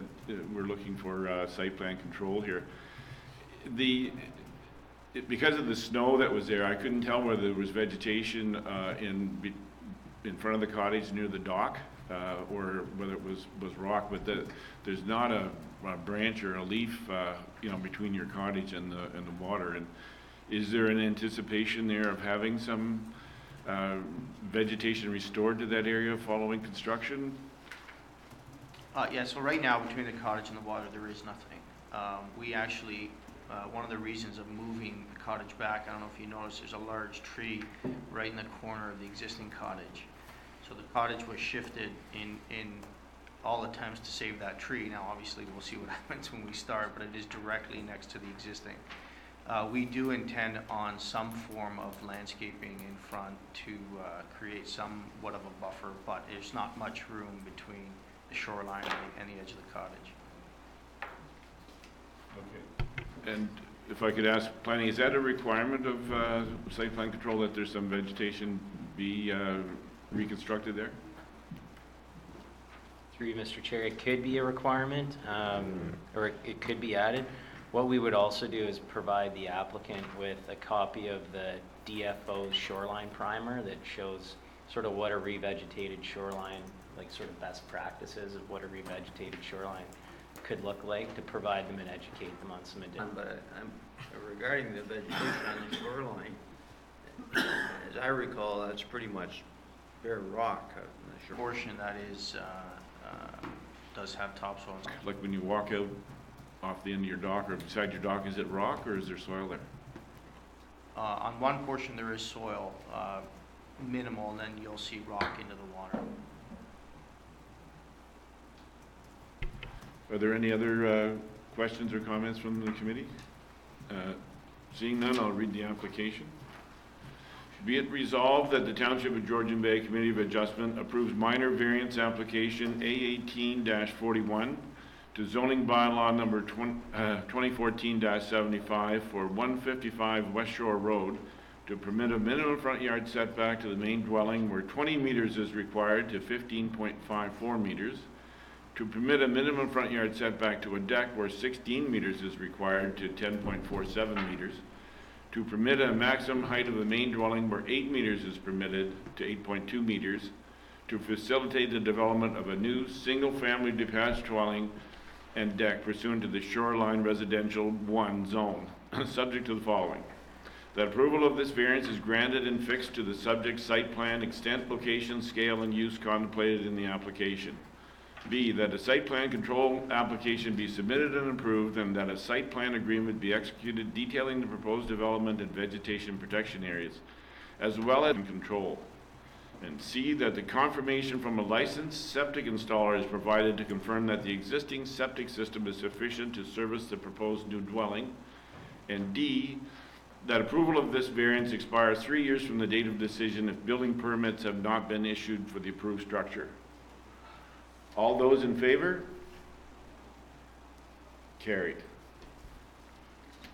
we're looking for site plan control here. Because of the snow that was there, I couldn't tell whether there was vegetation in front of the cottage near the dock, or whether it was rock. But there's not a branch or a leaf, you know, between your cottage and the water. And is there an anticipation there of having some vegetation restored to that area following construction? Yeah. So right now, between the cottage and the water, there is nothing. We actually. One of the reasons of moving the cottage back, I don't know if you noticed, there's a large tree right in the corner of the existing cottage. So the cottage was shifted in all attempts to save that tree. Now, obviously, we'll see what happens when we start, but it is directly next to the existing. We do intend on some form of landscaping in front to create somewhat of a buffer, but there's not much room between the shoreline and the edge of the cottage. Okay. And if I could ask planning, is that a requirement of site plan control that there's some vegetation be reconstructed there? Through you, Mr. Chair, it could be a requirement, or it could be added. What we would also do is provide the applicant with a copy of the DFO shoreline primer that shows sort of what a revegetated shoreline, like sort of best practices of what a revegetated shoreline could look like, to provide them and educate them on some additional. But regarding the vegetation on the shoreline, as I recall, that's pretty much bare rock. The portion that is does have topsoil. Like when you walk out off the end of your dock or beside your dock, is it rock or is there soil there? On one portion there is soil, minimal, and then you'll see rock into the water. Are there any other questions or comments from the committee? Seeing none, I'll read the application. Be it resolved that the Township of Georgian Bay Committee of Adjustment approves minor variance application A18-41 to zoning bylaw number 2014-75 for 155 West Shore Road to permit a minimum front yard setback to the main dwelling where 20 meters is required to 15.54 meters, to permit a minimum front yard setback to a deck where 16 meters is required to 10.47 meters, to permit a maximum height of the main dwelling where 8 meters is permitted to 8.2 meters, to facilitate the development of a new single-family detached dwelling and deck pursuant to the Shoreline Residential 1 zone, subject to the following. That approval of this variance is granted and fixed to the subject site plan, extent, location, scale, and use contemplated in the application. B, that a site plan control application be submitted and approved, and that a site plan agreement be executed detailing the proposed development and vegetation protection areas, as well as control. And C, that the confirmation from a licensed septic installer is provided to confirm that the existing septic system is sufficient to service the proposed new dwelling. And D, that approval of this variance expires 3 years from the date of decision if building permits have not been issued for the approved structure. All those in favor? Carried.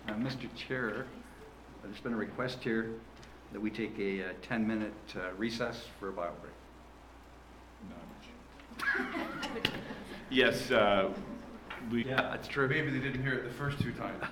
Mr. Chair, there's been a request here that we take a 10-minute recess for a bio break. Yes, Yeah, that's true. Maybe they didn't hear it the first 2 times.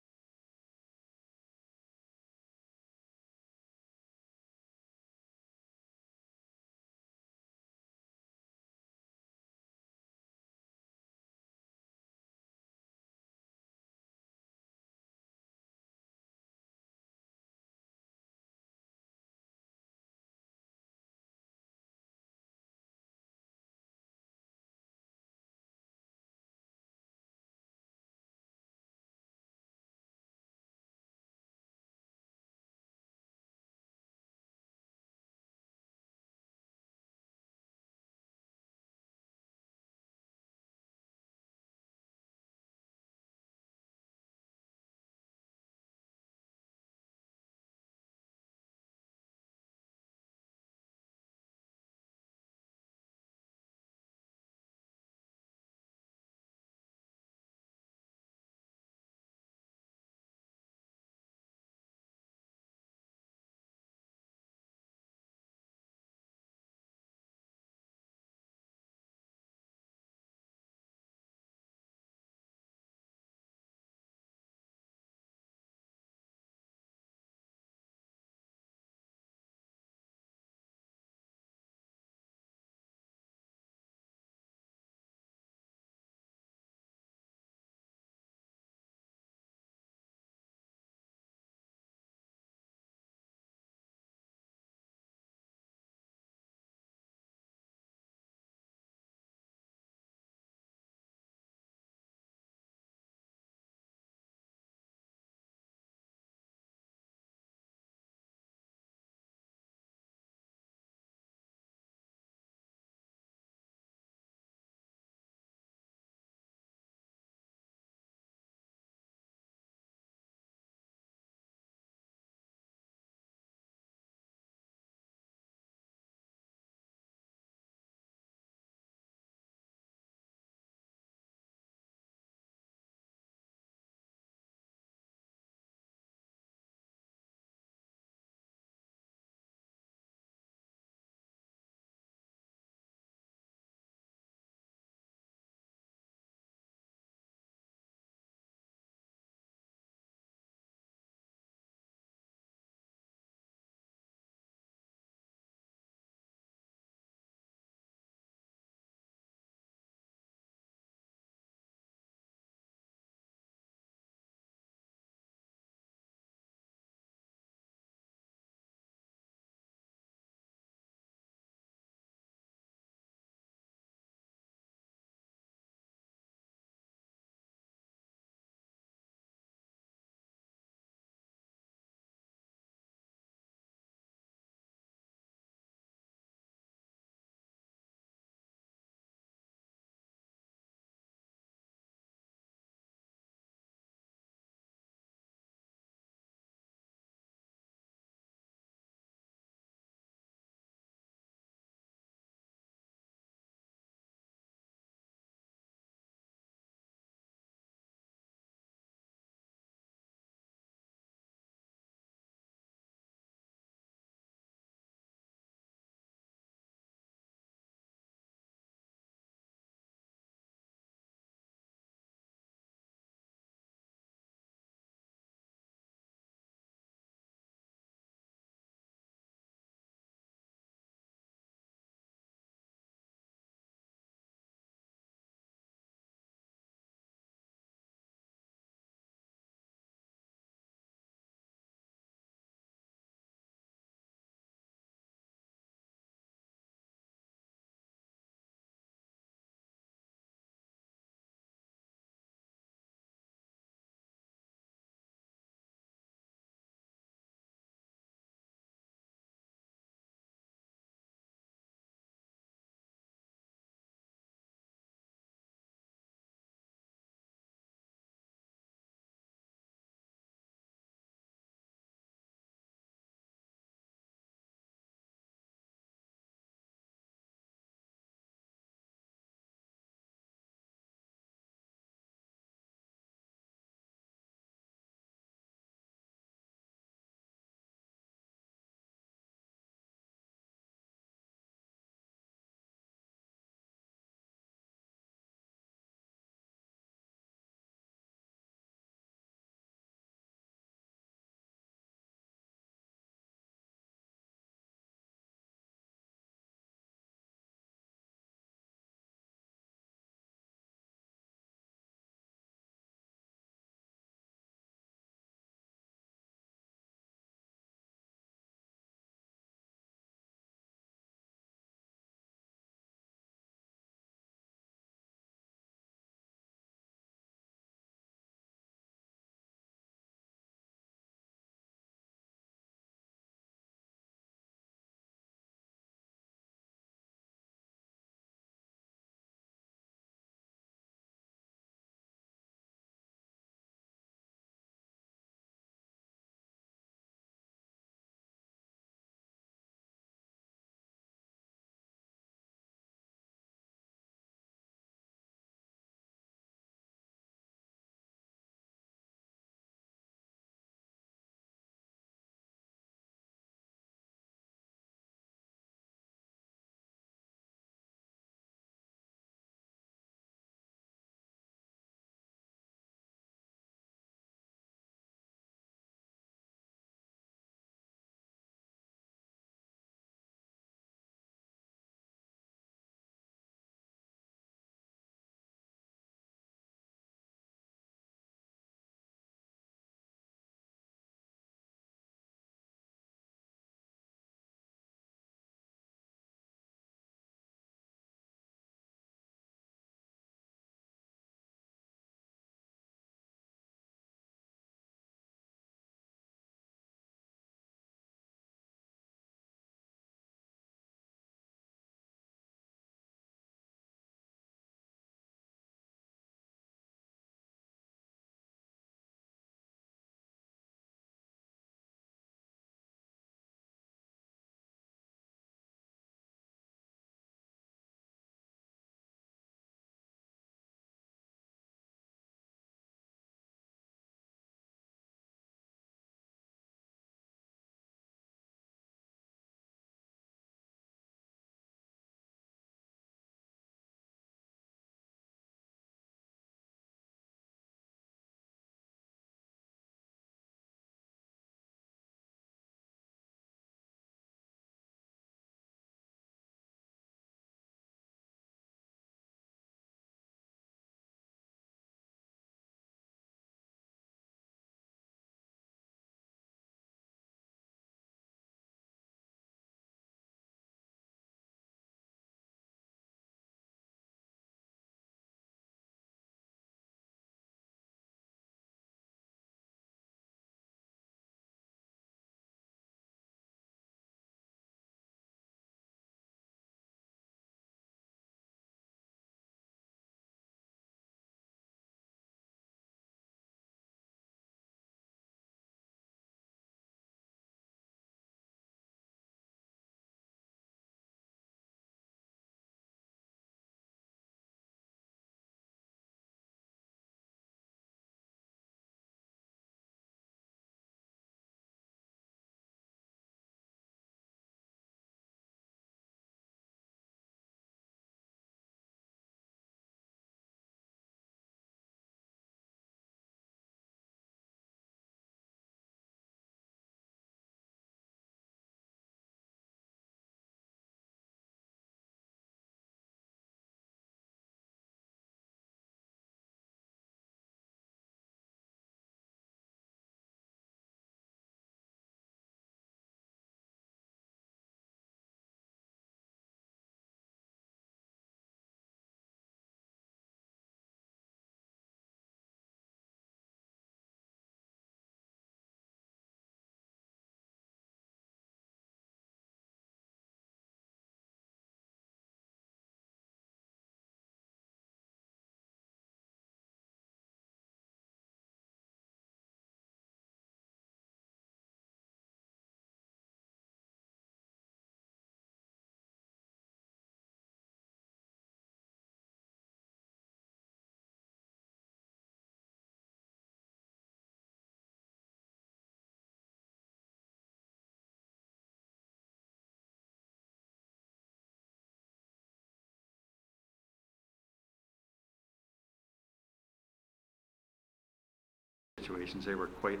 situations. They were quite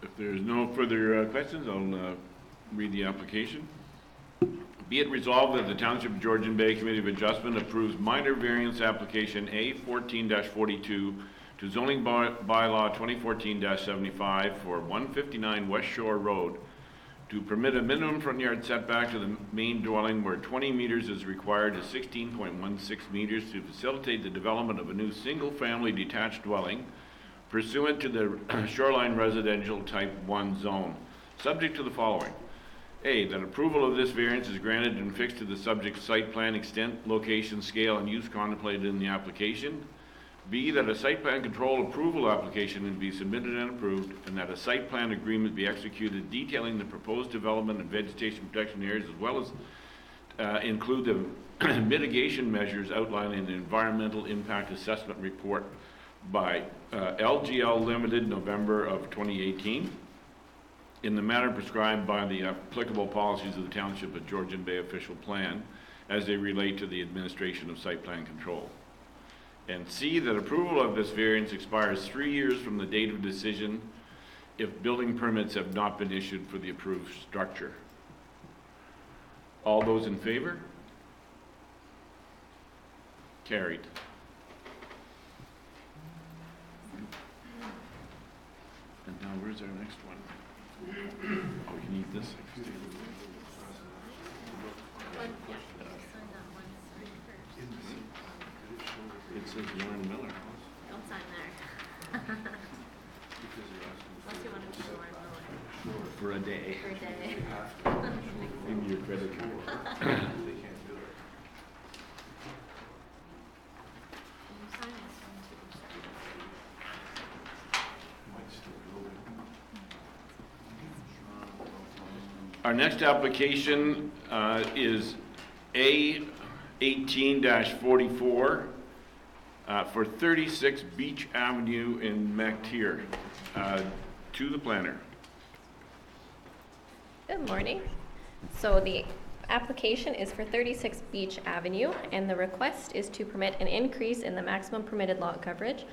If there's no further questions, I'll read the application. Be it resolved that the Township of Georgian Bay Committee of Adjustment approves minor variance application A 14-42 to zoning bylaw 2014-75 for 159 West Shore Road to permit a minimum front yard setback to the main dwelling where 20 meters is required to 16.16 meters to facilitate the development of a new single-family detached dwelling pursuant to the shoreline residential type 1 zone, subject to the following. A, that approval of this variance is granted and fixed to the subject site plan extent, location, scale, and use contemplated in the application. B, that a site plan control approval application would be submitted and approved, and that a site plan agreement be executed detailing the proposed development and vegetation protection areas, as well as include the mitigation measures outlined in the environmental impact assessment report by LGL Limited, November of 2018, in the manner prescribed by the applicable policies of the Township of Georgian Bay official plan as they relate to the administration of site plan control. And C, that approval of this variance expires 3 years from the date of decision if building permits have not been issued for the approved structure. All those in favor? Carried. And now where's our next one? Oh, we need this. It says Warren Miller. Don't sign there. Unless you want to do Warren Miller. For a day. For a day. Give me your credit card. Our next application is A 18-44 for 36 Beach Avenue in Mcteer. To the planner. Good morning. So the application is for 36 Beach Avenue, and the request is to permit an increase in the maximum permitted lot coverage,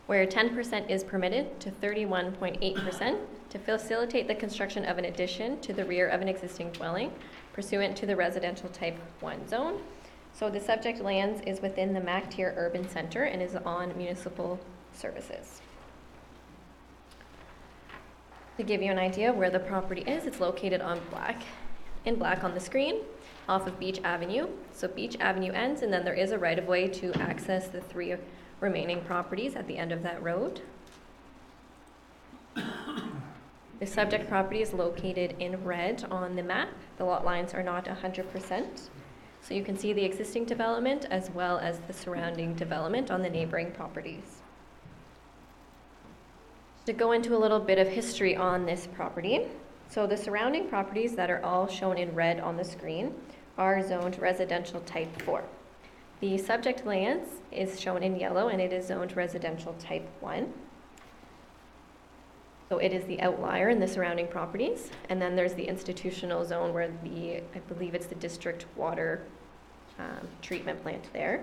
where 10% is permitted to 31.8% to facilitate the construction of an addition to the rear of an existing dwelling pursuant to the residential type 1 zone. So the subject lands is within the Mcteer Urban Center and is on municipal services. To give you an idea of where the property is, it's located in black on the screen, off of Beach Avenue. So Beach Avenue ends, and then there is a right-of-way to access the 3 remaining properties at the end of that road. The subject property is located in red on the map. The lot lines are not 100%. So you can see the existing development as well as the surrounding development on the neighboring properties. To go into a little bit of history on this property. So the surrounding properties that are all shown in red on the screen are zoned residential type 4. The subject lands is shown in yellow, and it is zoned residential type 1. So it is the outlier in the surrounding properties. And then there's the institutional zone where I believe it's the district water treatment plant there.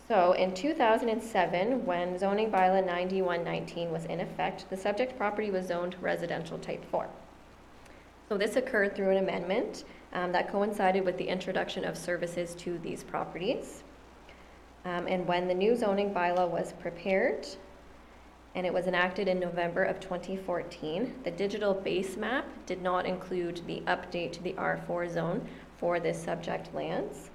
So in 2007, when zoning bylaw 9119 was in effect, the subject property was zoned residential type 4. So this occurred through an amendment that coincided with the introduction of services to these properties. And when the new zoning bylaw was prepared, and it was enacted in November of 2014, the digital base map did not include the update to the R4 zone for this subject lands,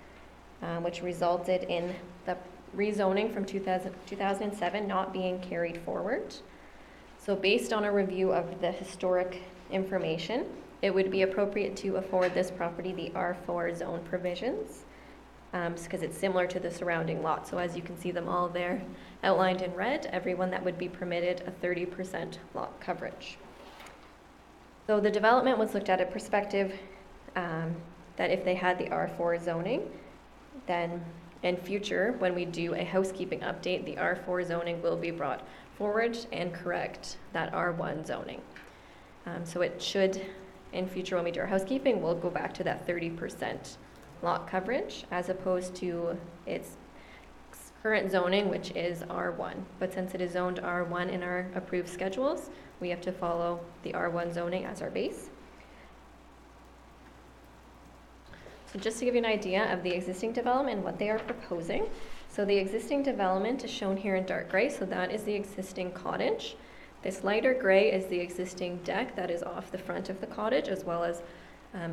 which resulted in the rezoning from 2007 not being carried forward. So based on a review of the historic information, it would be appropriate to afford this property the R4 zone provisions because it's similar to the surrounding lot. So as you can see them all there outlined in red, everyone that would be permitted a 30% lot coverage. So the development was looked at a perspective that if they had the R4 zoning, then in future, when we do a housekeeping update, the R4 zoning will be brought forward and correct that R1 zoning. So it should, in future when we do our housekeeping, we'll go back to that 30% lot coverage as opposed to its current zoning, which is R1. But since it is zoned R1 in our approved schedules, we have to follow the R1 zoning as our base. So just to give you an idea of the existing development and what they are proposing. So the existing development is shown here in dark gray, so that is the existing cottage. This lighter gray is the existing deck that is off the front of the cottage, as well as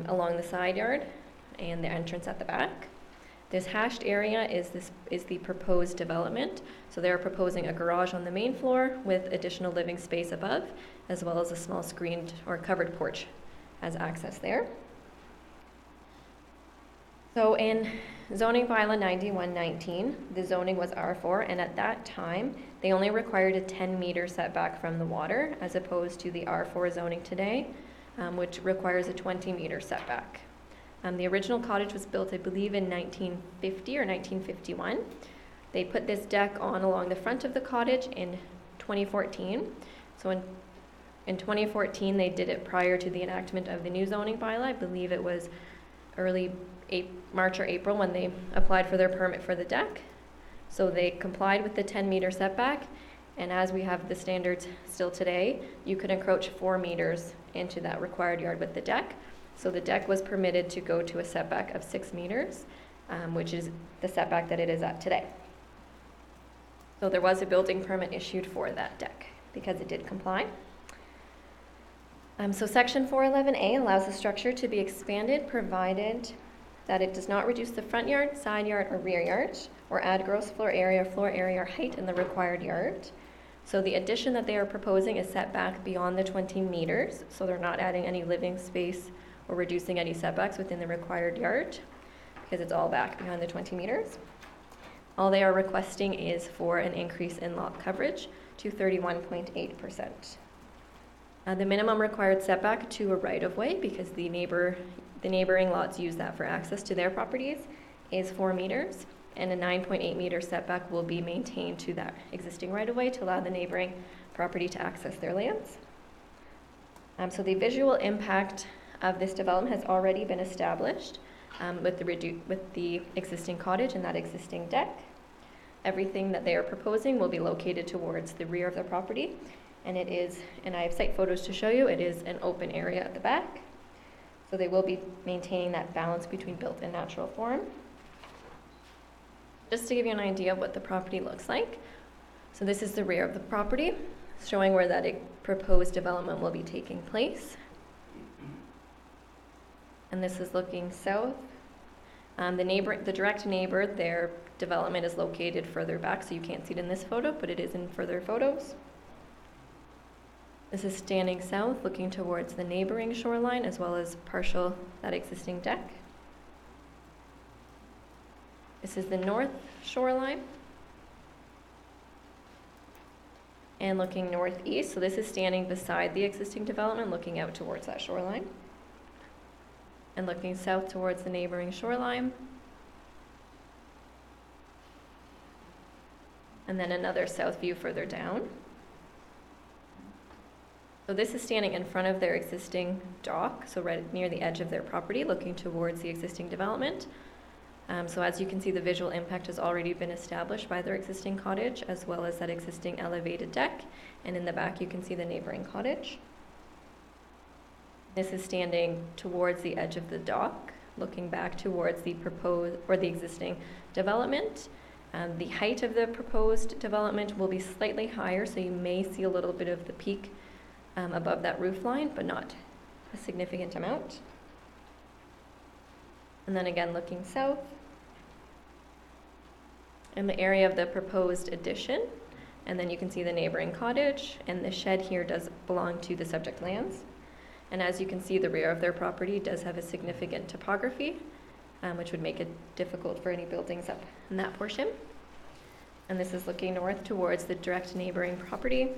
along the side yard and the entrance at the back. This hashed area is the proposed development. So they're proposing a garage on the main floor with additional living space above, as well as a small screened or covered porch as access there. So in zoning bylaw 9119, the zoning was R4, and at that time, they only required a 10-meter setback from the water, as opposed to the R4 zoning today, which requires a 20-meter setback. The original cottage was built, I believe, in 1950 or 1951. They put this deck on along the front of the cottage in 2014. So in 2014, they did it prior to the enactment of the new zoning bylaw. I believe it was early March or April when they applied for their permit for the deck. So they complied with the 10-meter setback, and as we have the standards still today, you could encroach 4 meters into that required yard with the deck. So the deck was permitted to go to a setback of 6 meters, which is the setback that it is at today. So there was a building permit issued for that deck because it did comply. So section 411A allows the structure to be expanded provided that it does not reduce the front yard, side yard, or rear yard, or add gross floor area, or height in the required yard. So the addition that they are proposing is set back beyond the 20 meters, so they're not adding any living space or reducing any setbacks within the required yard, because it's all back behind the 20 meters. All they are requesting is for an increase in lot coverage to 31.8%. The minimum required setback to a right-of-way, because the neighboring lots use that for access to their properties, is 4 meters, and a 9.8 meter setback will be maintained to that existing right-of-way to allow the neighboring property to access their lands. So the visual impact of this development has already been established with the existing cottage and that existing deck. Everything that they are proposing will be located towards the rear of the property, and it is, and I have site photos to show you, it is an open area at the back. So they will be maintaining that balance between built and natural form. Just to give you an idea of what the property looks like. So this is the rear of the property, showing where that proposed development will be taking place. And this is looking south. The direct neighbor, their development is located further back, so you can't see it in this photo, but it is in further photos. This is standing south, looking towards the neighboring shoreline, as well as that existing deck. This is the north shoreline. And looking northeast, so this is standing beside the existing development, looking out towards that shoreline. And looking south towards the neighboring shoreline. And then another south view further down. So this is standing in front of their existing dock, so right near the edge of their property, looking towards the existing development. So as you can see, the visual impact has already been established by their existing cottage, as well as that existing elevated deck. And in the back, you can see the neighboring cottage. This is standing towards the edge of the dock, looking back towards the proposed or the existing development. The height of the proposed development will be slightly higher, so you may see a little bit of the peak above that roof line, but not a significant amount. And then again, looking south, in the area of the proposed addition, and then you can see the neighboring cottage, and the shed here does belong to the subject lands. And as you can see, the rear of their property does have a significant topography, which would make it difficult for any buildings up in that portion. And this is looking north towards the direct neighboring property,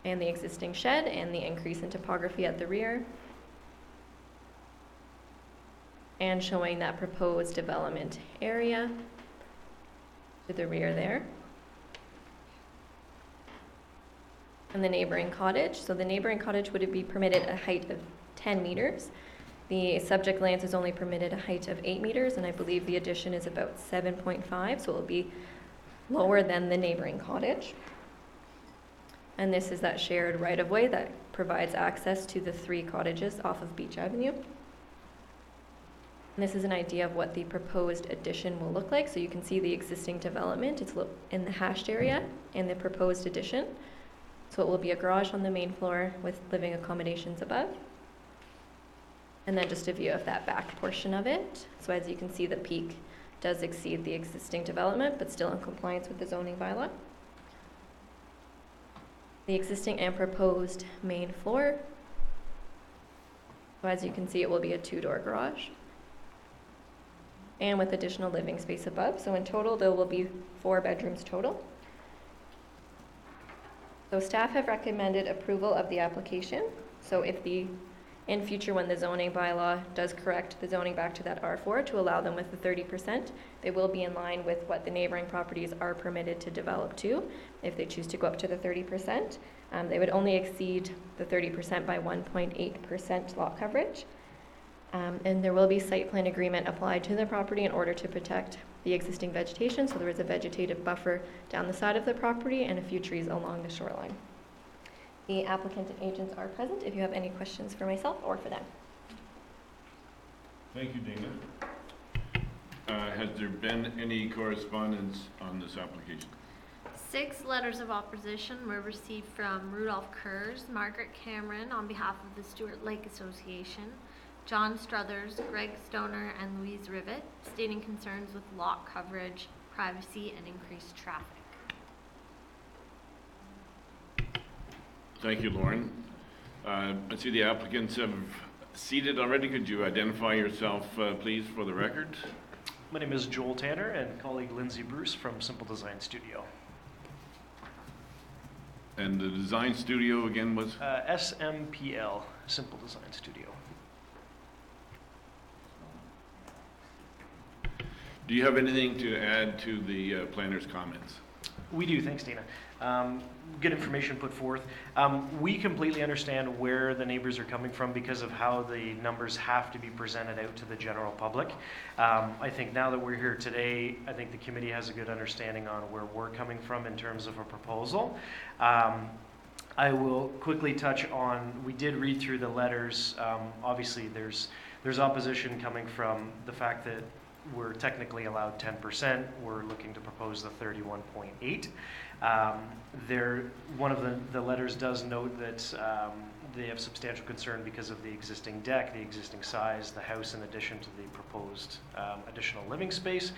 and the existing shed, and the increase in topography at the rear. and showing that proposed development area to the rear there. And the neighboring cottage. So the neighboring cottage would be permitted a height of 10 meters. The subject lands is only permitted a height of 8 meters, and I believe the addition is about 7.5, so it will be lower than the neighboring cottage. And this is that shared right-of-way that provides access to the 3 cottages off of Beach Avenue. And this is an idea of what the proposed addition will look like. So you can see the existing development. It's in the hashed area and the proposed addition. So it will be a garage on the main floor with living accommodations above. And then just a view of that back portion of it. So as you can see, the peak does exceed the existing development, but still in compliance with the zoning bylaw. The existing and proposed main floor. So as you can see, it will be a 2-door garage. And with additional living space above. So in total, there will be 4 bedrooms total. So staff have recommended approval of the application. So if in future, when the zoning bylaw does correct the zoning back to that R4 to allow them with the 30%, they will be in line with what the neighboring properties are permitted to develop to. If they choose to go up to the 30%, they would only exceed the 30% by 1.8% lot coverage. And there will be site plan agreement applied to the property in order to protect the existing vegetation. So there is a vegetative buffer down the side of the property and a few trees along the shoreline. The applicant and agents are present if you have any questions for myself or for them. Thank you, Dana. Has there been any correspondence on this application? 6 letters of opposition were received from Rudolph Kurz, Margaret Cameron on behalf of the Stewart Lake Association, John Struthers, Greg Stoner, and Louise Rivet, stating concerns with lot coverage, privacy, and increased traffic. Thank you, Lauren. I see the applicants have seated already. Could you identify yourself, please, for the record? My name is Joel Tanner and colleague Lindsay Bruce from Simple Design Studio. And the design studio again was? SMPL, Simple Design Studio. Do you have anything to add to the planner's comments? We do, thanks Dana. Good information put forth. We completely understand where the neighbors are coming from because of how the numbers have to be presented out to the general public. I think now that we're here today, I think the committee has a good understanding on where we're coming from in terms of a proposal. I will quickly touch on, we did read through the letters. Obviously there's opposition coming from the fact that we're technically allowed 10%. We're looking to propose the 31.8. One of the letters does note that they have substantial concern because of the existing deck, the existing size, the house in addition to the proposed additional living space.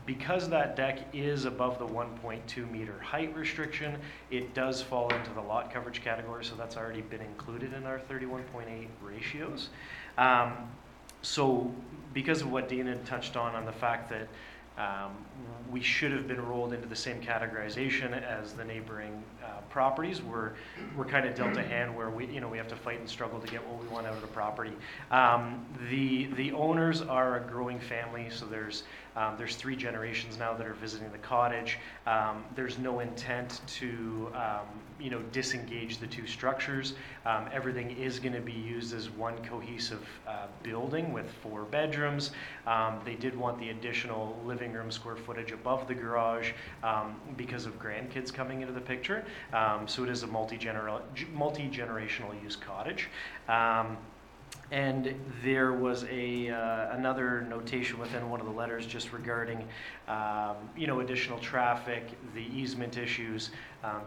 Because that deck is above the 1.2 meter height restriction, it does fall into the lot coverage category, so that's already been included in our 31.8 ratios. So because of what Dana touched on the fact that we should have been rolled into the same categorization as the neighboring properties, we're kind of dealt a hand where we have to fight and struggle to get what we want out of the property. The owners are a growing family, so there's 3 generations now that are visiting the cottage. There's no intent to disengage the 2 structures. Everything is going to be used as one cohesive building with 4 bedrooms. They did want the additional living room square footage above the garage because of grandkids coming into the picture. So it is a multi-generational use cottage. And there was another notation within one of the letters just regarding, additional traffic, the easement issues.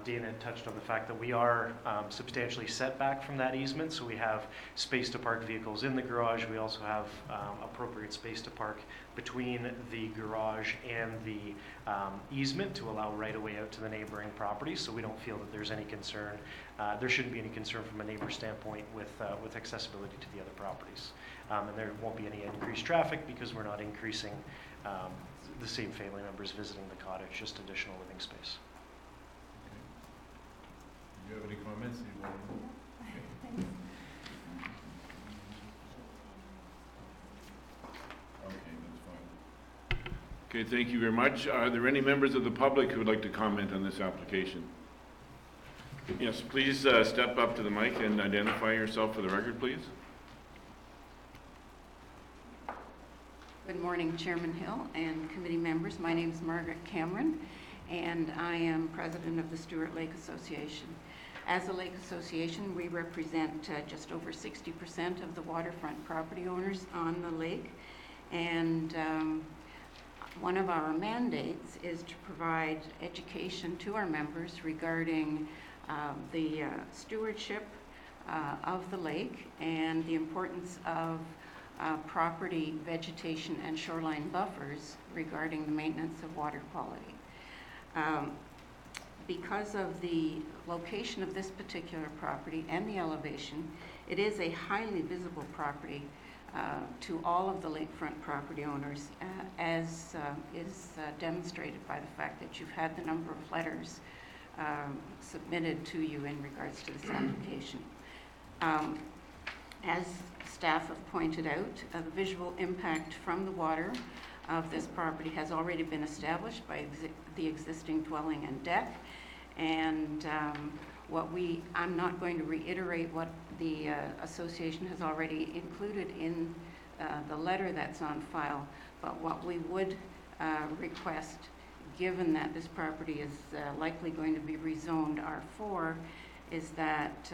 Dana had touched on the fact that we are substantially set back from that easement, so we have space to park vehicles in the garage. We also have appropriate space to park between the garage and the easement to allow right-of-way out to the neighboring properties, so we don't feel that there's any concern. There shouldn't be any concern from a neighbor standpoint with accessibility to the other properties. And there won't be any increased traffic because we're not increasing the same family members visiting the cottage, just additional living space. Do you have any comments? Okay, thank you very much. Are there any members of the public who would like to comment on this application? Yes, please step up to the mic and identify yourself for the record, please. Good morning, Chairman Hill and committee members. My name is Margaret Cameron, and I am president of the Stewart Lake Association. As a lake association, we represent just over 60% of the waterfront property owners on the lake, and one of our mandates is to provide education to our members regarding the stewardship of the lake and the importance of property, vegetation, and shoreline buffers regarding the maintenance of water quality. Because of the location of this particular property and the elevation, it is a highly visible property to all of the lakefront property owners, as is demonstrated by the fact that you've had the number of letters submitted to you in regards to this application. As staff have pointed out, the visual impact from the water of this property has already been established by the existing dwelling and deck. And I'm not going to reiterate what the association has already included in the letter that's on file, but what we would request, given that this property is likely going to be rezoned R4, is that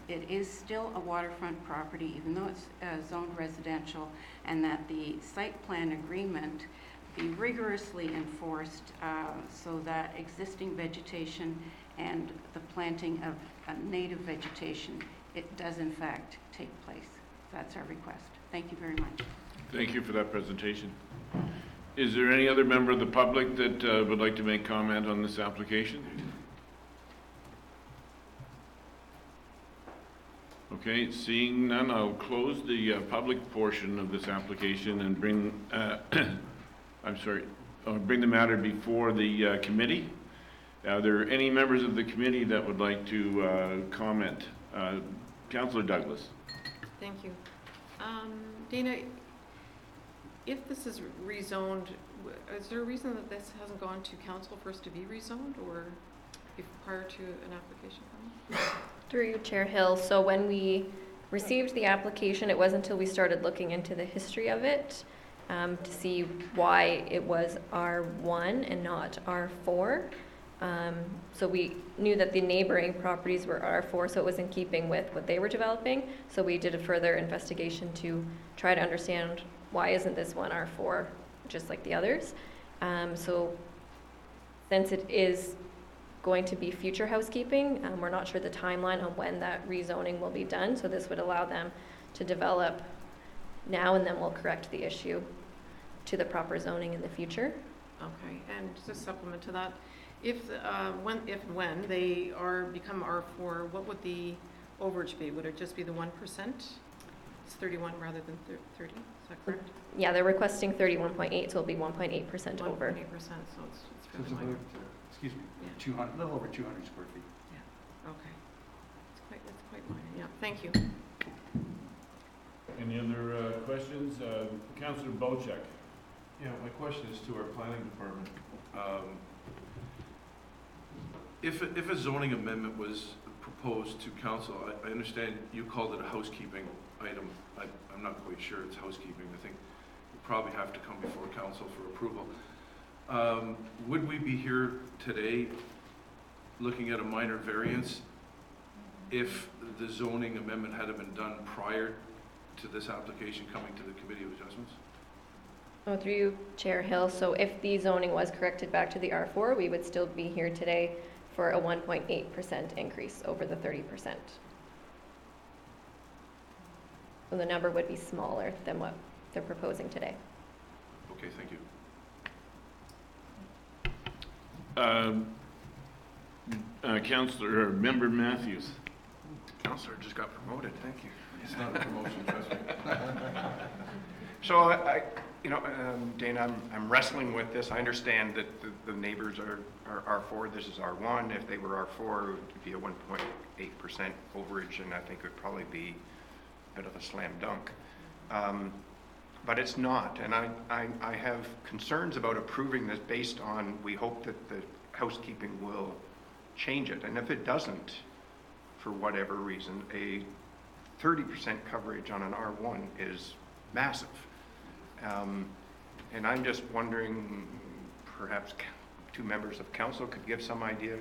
it is still a waterfront property, even though it's zoned residential, and that the site plan agreement be rigorously enforced so that existing vegetation and the planting of native vegetation, it does in fact take place. That's our request. Thank you very much. Thank you for that presentation. Is there any other member of the public that would like to make comment on this application? Okay, seeing none, I'll close the public portion of this application and bring, bring the matter before the committee. Are there any members of the committee that would like to comment? Councillor Douglas. Thank you. Dana, if this is rezoned, is there a reason that this hasn't gone to council first to be rezoned, or prior to an application coming? Through you, Chair Hill. So when we received the application, it wasn't until we started looking into the history of it to see why it was R1 and not R4. So we knew that the neighboring properties were R4, so it was in keeping with what they were developing. So we did a further investigation to try to understand why isn't this one R4 just like the others. So since it is going to be future housekeeping, we're not sure the timeline on when that rezoning will be done. So this would allow them to develop now, and then we'll correct the issue to the proper zoning in the future. Okay, and just a supplement to that, if when they become R4, what would the overage be? Would it just be the 1%? It's 31 rather than 30. Is that correct? Yeah, they're requesting 31.8, so it'll be 1.8% over. 1.8%, so it's fairly minor. Excuse me, Yeah. a little over 200 square feet. Yeah. Okay. It's quite minor. Yeah. Thank you. Any other questions? Councillor Bocek. Yeah, my question is to our planning department. If a zoning amendment was proposed to council, I understand you called it a housekeeping item. I'm not quite sure it's housekeeping. I think you probably have to come before council for approval. Would we be here today looking at a minor variance if the zoning amendment had been done prior to this application coming to the Committee of Adjustments? Oh, through you, Chair Hill. So if the zoning was corrected back to the R4, we would still be here today for a 1.8% increase over the 30%. So the number would be smaller than what they're proposing today. Okay, thank you. Councillor, Member Matthews. Councillor just got promoted, thank you. It's not a promotion, trust me. So Dana, I'm wrestling with this. I understand that the neighbors are R4, this is R1. If they were R4, it would be a 1.8% overage, and I think it would probably be a bit of a slam dunk. but it's not. And I have concerns about approving this based on, we hope that the housekeeping will change it. And if it doesn't, for whatever reason, a 30% coverage on an R1 is massive. And I'm just wondering, perhaps two members of council could give some idea,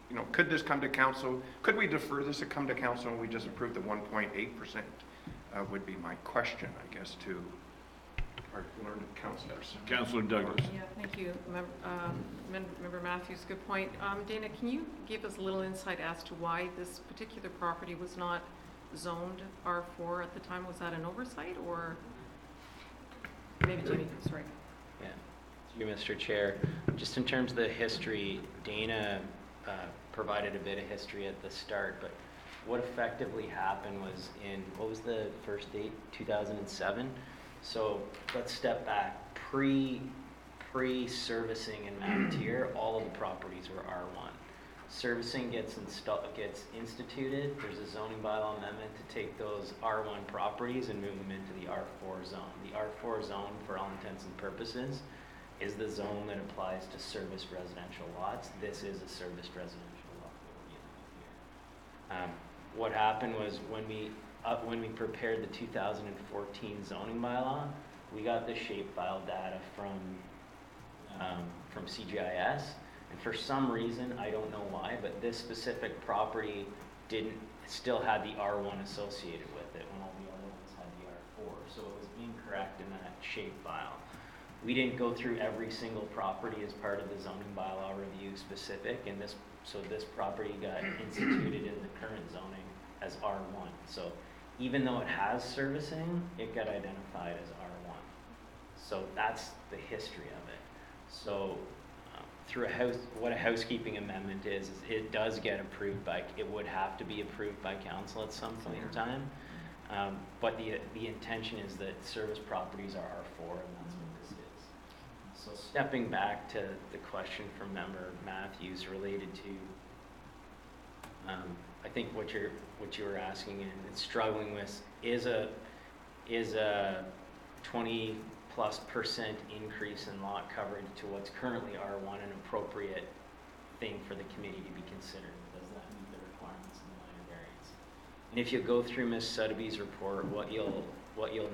you know, could this come to council? Could we defer this to come to council and we just approve the 1.8%? Would be my question, I guess, to our learned councillors. Councillor Douglas. Yeah, thank you. Member Matthews, good point. Dana, can you give us a little insight as to why this particular property was not zoned R4 at the time? Was that an oversight, or maybe Jimmy, sorry. Yeah, through you, Mr. Chair. Just in terms of the history, Dana provided a bit of history at the start, but what effectively happened was in, what was the first date? 2007. So let's step back. Pre-servicing in Mcteer, all of the properties were R1. Servicing gets instituted. There's a zoning bylaw amendment to take those R1 properties and move them into the R4 zone. The R4 zone, for all intents and purposes, is the zone that applies to serviced residential lots. This is a serviced residential lot that we're dealing with here. What happened was when we prepared the 2014 zoning bylaw, we got the shapefile data from CGIS, and for some reason, I don't know why, but this specific property still had the R1 associated with it when all the other ones had the R4, so it was incorrect in that shapefile. We didn't go through every single property as part of the zoning bylaw review specific, and so this property got instituted in the current zoning as R1. So even though it has servicing, it got identified as R1. So that's the history of it. So through what a housekeeping amendment is it does get approved by, it would have to be approved by council at some point in time. But the intention is that service properties are R4, and that's what this is. So stepping back to the question from Member Matthews related to, I think what you were asking and struggling with is a 20+% increase in lot coverage to what's currently R1 an appropriate thing for the committee to be considering? Does that meet the requirements of the minor variance? And if you go through Ms. Sutterby's report, what you'll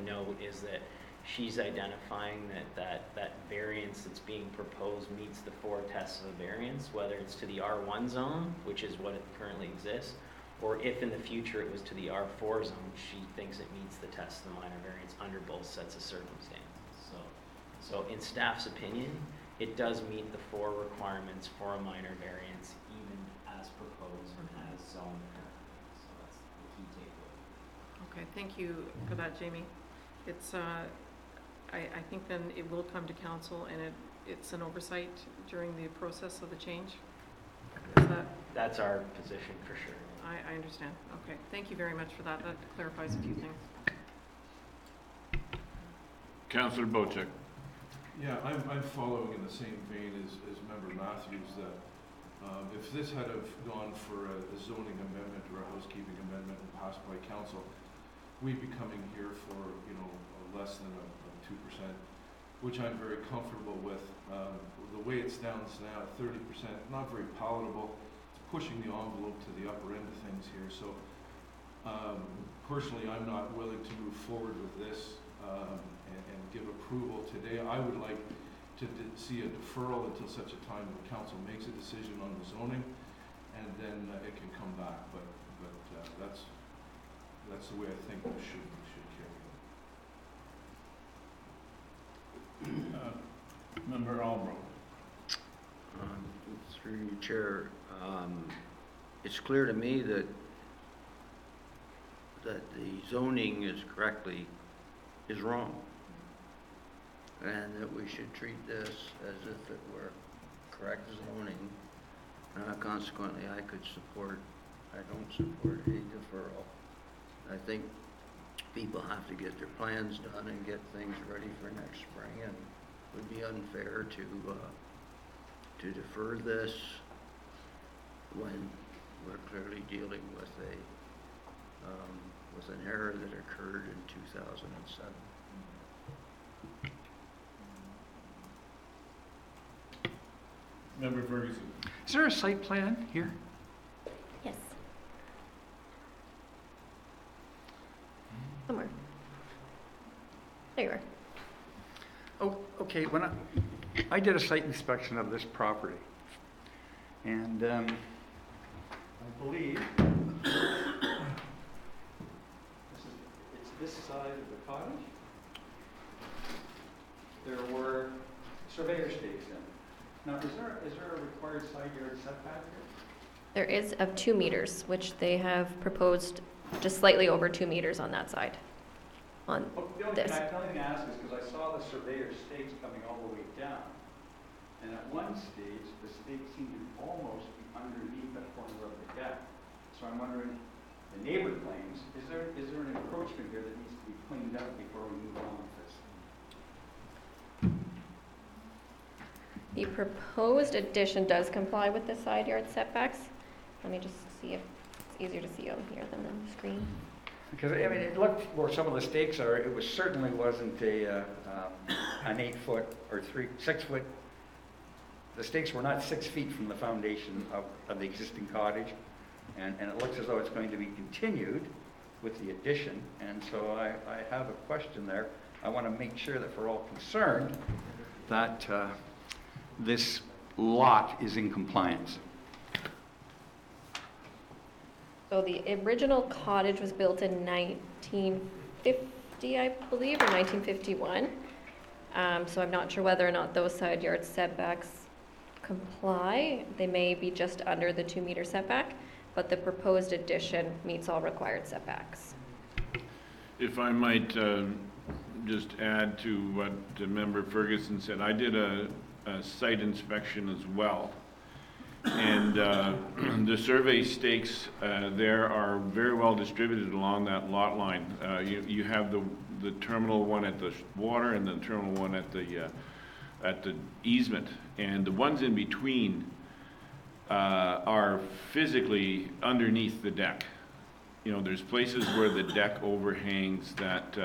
note is that she's identifying that variance that's being proposed meets the 4 tests of a variance, whether it's to the R1 zone, which is what it currently exists, or if in the future it was to the R4 zone, she thinks it meets the test of the minor variance under both sets of circumstances. So in staff's opinion, it does meet the 4 requirements for a minor variance, even as proposed and as zoned currently. So that's the key takeaway. Okay, thank you for that, Jamie. It's, I think then it will come to council, and it's an oversight during the process of the change? Is that? That's our position for sure. I understand. Okay, thank you very much for that. That clarifies a few things. Councillor Bochek. Yeah, I'm following in the same vein as Member Matthews, that if this had have gone for a zoning amendment or a housekeeping amendment and passed by council, we'd be coming here for, less than a 2%, which I'm very comfortable with. The way it stands now, 30%, not very palatable. It's pushing the envelope to the upper end of things here. So personally, I'm not willing to move forward with this and give approval today. I would like to see a deferral until such a time that council makes a decision on the zoning, and then it can come back. But that's the way I think this should carry on. Member Albro. Through you, Chair, it's clear to me that the zoning is wrong, and that we should treat this as if it were correct zoning. Consequently, I don't support a deferral. I think people have to get their plans done and get things ready for next spring, and it would be unfair to defer this when we're clearly dealing with an error that occurred in 2007. Member Ferguson. Is there a site plan here? Yes. Somewhere. There you are. Oh, okay, when I did a site inspection of this property, and I believe it's this side of the cottage. There were surveyor stakes in. Now, is there a required side yard setback here? There is of 2 meters, which they have proposed just slightly over 2 meters on that side. On The only this. thing I ask is because I saw the surveyor stakes coming all the way down. And at one stage, the stakes seemed to almost be underneath the corner of the deck. So I'm wondering, the neighbor claims, is there an encroachment here that needs to be cleaned up before we move on with this? The proposed addition does comply with the side yard setbacks. Let me just see if it's easier to see on here than on the screen. Because, I mean, it looked where some of the stakes are, it was certainly wasn't an 8-foot or 6-foot. The stakes were not 6 feet from the foundation of the existing cottage. And it looks as though it's going to be continued with the addition. And so I have a question there. I want to make sure that we're all concerned that this lot is in compliance. So the original cottage was built in 1950, I believe, or 1951. So I'm not sure whether or not those side yard setbacks comply. They may be just under the 2 meter setback, but the proposed addition meets all required setbacks. If I might just add to what Member Ferguson said, I did a site inspection as well. And the survey stakes there are very well distributed along that lot line. You have the terminal one at the water and the terminal one at the easement. And the ones in between are physically underneath the deck. You know, there's places where the deck overhangs that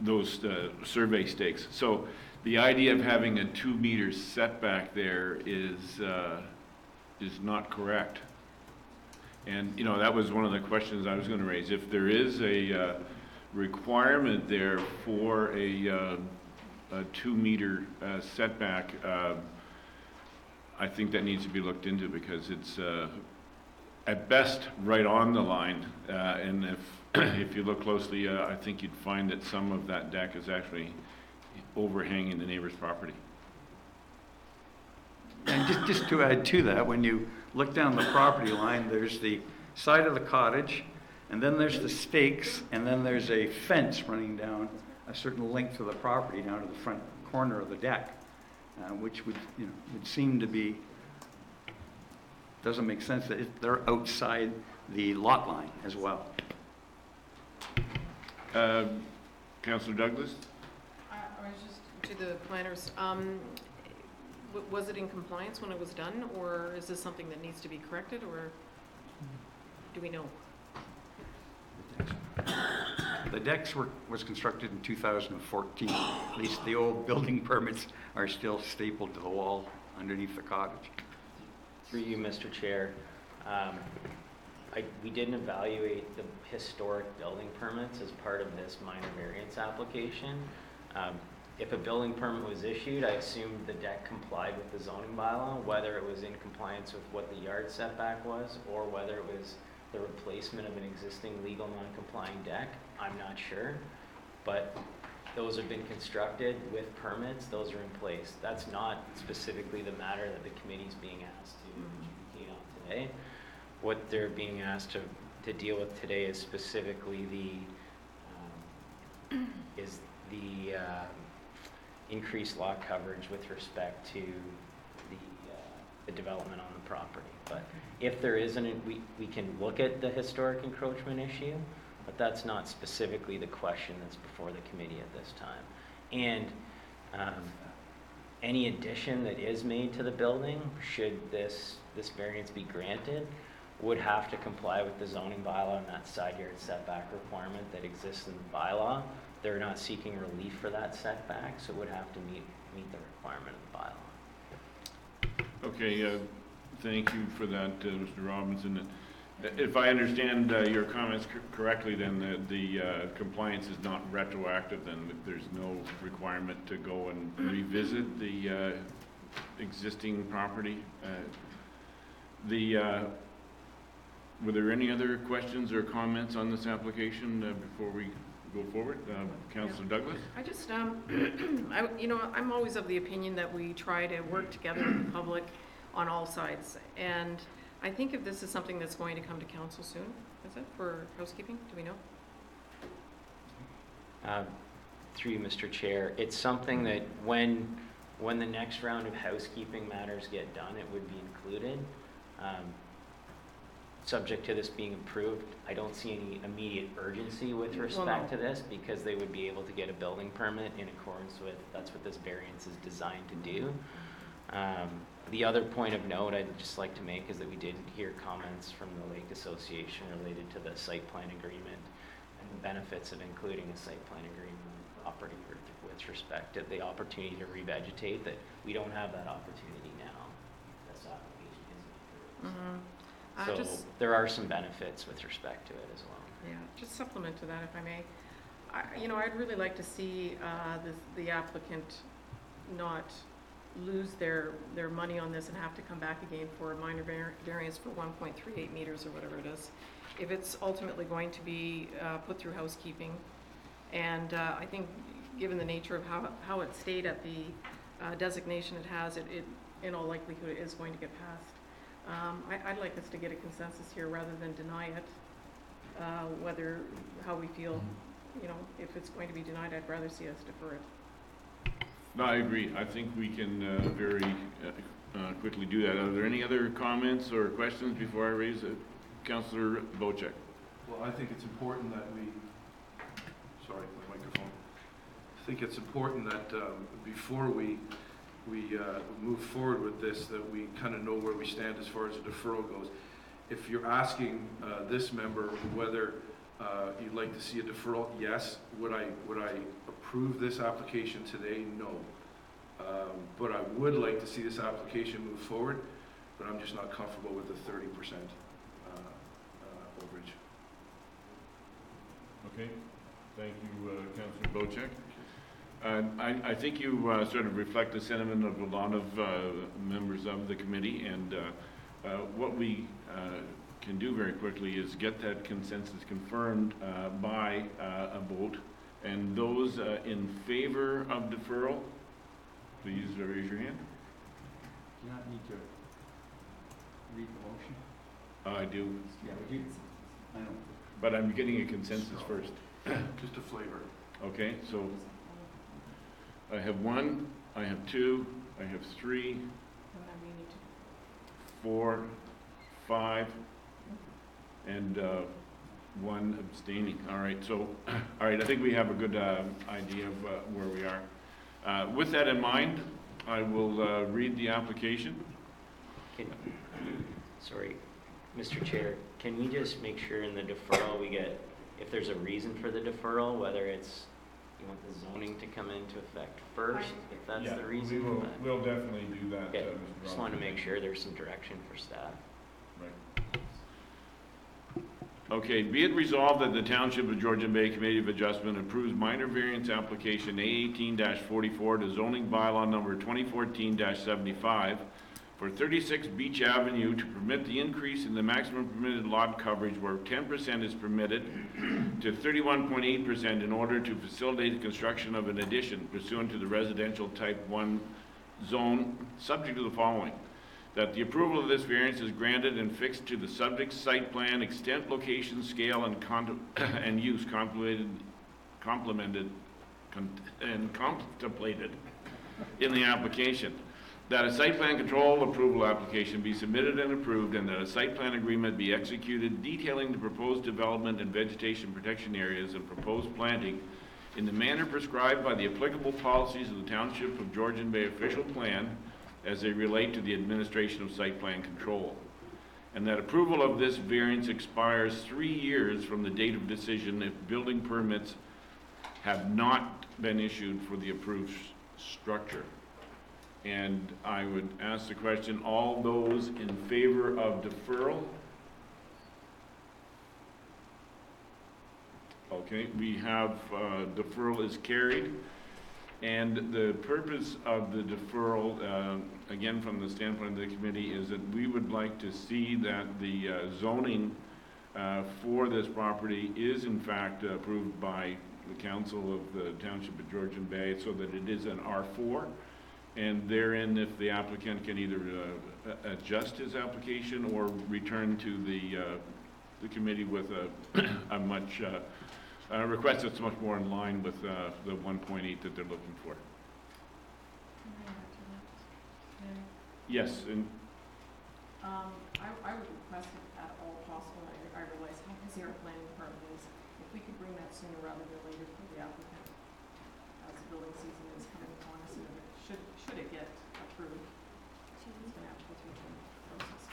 those survey stakes. So the idea of having a 2 meter setback there is not correct. And, you know, that was one of the questions I was going to raise. If there is a requirement there for a 2 meter setback, I think that needs to be looked into because it's at best right on the line. And if you look closely, I think you'd find that some of that deck is actually overhanging the neighbor's property. And just to add to that, when you look down the property line, there's the side of the cottage, and then there's the stakes, and then there's a fence running down a certain length of the property down to the front corner of the deck, which would seem to be, doesn't make sense that they're outside the lot line as well. Councillor Douglas? I was just to the planners. Was it in compliance when it was done, or is this something that needs to be corrected, or do we know? The decks was constructed in 2014. At least the old building permits are still stapled to the wall underneath the cottage. Through you, Mr. Chair, we didn't evaluate the historic building permits as part of this minor variance application. If a building permit was issued, I assumed the deck complied with the zoning bylaw, whether it was in compliance with what the yard setback was or whether it was the replacement of an existing legal non-complying deck. I'm not sure, but those have been constructed with permits. Those are in place. That's not specifically the matter that the committee's being asked to adjudicate on today. What they're being asked to deal with today is specifically the increased lot coverage with respect to the development on the property. But if there isn't, we can look at the historic encroachment issue, but that's not specifically the question that's before the committee at this time. And any addition that is made to the building, should this variance be granted, would have to comply with the zoning bylaw and that side yard setback requirement that exists in the bylaw. They're not seeking relief for that setback, so it would have to meet the requirement of the bylaw. Okay, thank you for that, Mr. Robinson. If I understand your comments correctly, then the compliance is not retroactive, then there's no requirement to go and revisit the existing property. Were there any other questions or comments on this application before we go forward? Councillor Douglas? I just, I'm always of the opinion that we try to work together with the public on all sides. And I think if this is something that's going to come to council soon, is it, for housekeeping? Do we know? Through you, Mr. Chair, it's something that when the next round of housekeeping matters get done, it would be included. Subject to this being approved, I don't see any immediate urgency with respect to this because they would be able to get a building permit in accordance with, that's what this variance is designed to do. The other point of note I'd just like to make is that we did hear comments from the Lake Association related to the site plan agreement and the benefits of including a site plan agreement on the property with respect to the opportunity to revegetate, that we don't have that opportunity now. This application isn't approved. So there are some benefits with respect to it as well. Yeah, just supplement to that, if I may. I'd really like to see the applicant not lose their money on this and have to come back again for a minor variance for 1.38 meters or whatever it is. If it's ultimately going to be put through housekeeping, and I think given the nature of how it stayed at the designation it has, it in all likelihood it is going to get passed. I'd like us to get a consensus here rather than deny it, how we feel, if it's going to be denied, I'd rather see us defer it. No, I agree. I think we can very quickly do that. Are there any other comments or questions before I raise it? Councillor Bocek. Well, I think it's important that sorry, my microphone. I think it's important that before we move forward with this, that we kind of know where we stand as far as the deferral goes. If you're asking this member whether you'd like to see a deferral, yes. Would I approve this application today? No. But I would like to see this application move forward, but I'm just not comfortable with the 30% overage. Okay, thank you, Councillor Bocek. I think you sort of reflect the sentiment of a lot of members of the committee, and what we can do very quickly is get that consensus confirmed by a vote, and those in favor of deferral, please raise your hand. Do you not need to read the motion? I do. Yeah, we do. I know. But I'm getting a consensus first. Just a flavor. Okay, so I have 1, I have 2, I have 3, 4, 5, and 1 abstaining. All right, so, all right, I think we have a good idea of where we are. With that in mind, I will read the application. Sorry, Mr. Chair, can we just make sure in the deferral we get, if there's a reason for the deferral, whether it's you want the zoning to come into effect first, if that's the reason? We'll definitely do that, okay. Mr. Just want to make sure there's some direction for staff. Right. Okay, be it resolved that the Township of Georgian Bay Committee of Adjustment approves minor variance application A18-44 to zoning bylaw number 2014-75 for 36 Beach Avenue to permit the increase in the maximum permitted lot coverage where 10% is permitted to 31.8% in order to facilitate the construction of an addition pursuant to the residential type 1 zone, subject to the following: that the approval of this variance is granted and fixed to the subject site plan, extent, location, scale, and use contemplated in the application. That a site plan control approval application be submitted and approved, and that a site plan agreement be executed detailing the proposed development and vegetation protection areas and proposed planting in the manner prescribed by the applicable policies of the Township of Georgian Bay official plan as they relate to the administration of site plan control. And that approval of this variance expires 3 years from the date of decision if building permits have not been issued for the approved structure. And I would ask the question, all those in favor of deferral? Okay, we have deferral is carried. And the purpose of the deferral, again from the standpoint of the committee, is that we would like to see that the zoning for this property is in fact approved by the council of the Township of Georgian Bay, so that it is an R4. And therein, if the applicant can either adjust his application or return to the committee with a much request that's much more in line with the 1.8 that they're looking for. Yes, and I would request it at all possible. I realize how busy our planning department is. If we could bring that sooner rather than later for the applicant, as the building season is coming upon us, and should it get approved, it's going to have to go through the process.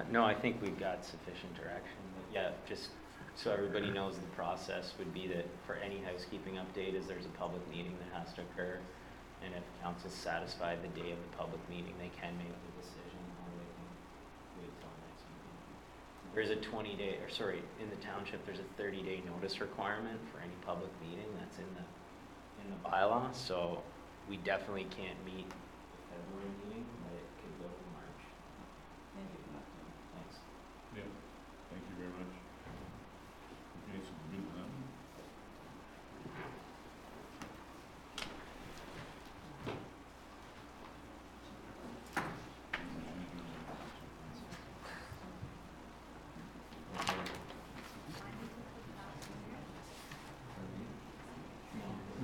No, I think we've got sufficient direction, but yeah, just so everybody knows, the process would be that for any housekeeping update is there's a public meeting that has to occur, and if council's satisfied the day of the public meeting, they can make the decision, or they can wait till next meeting. There's a 20-day, or sorry, in the township, there's a 30-day notice requirement for any public meeting that's in the bylaw, so we definitely can't meet the February meeting, but it could go to March. Thank you for that. Thanks. yeah, thank you very much. Okay, so we're good with that.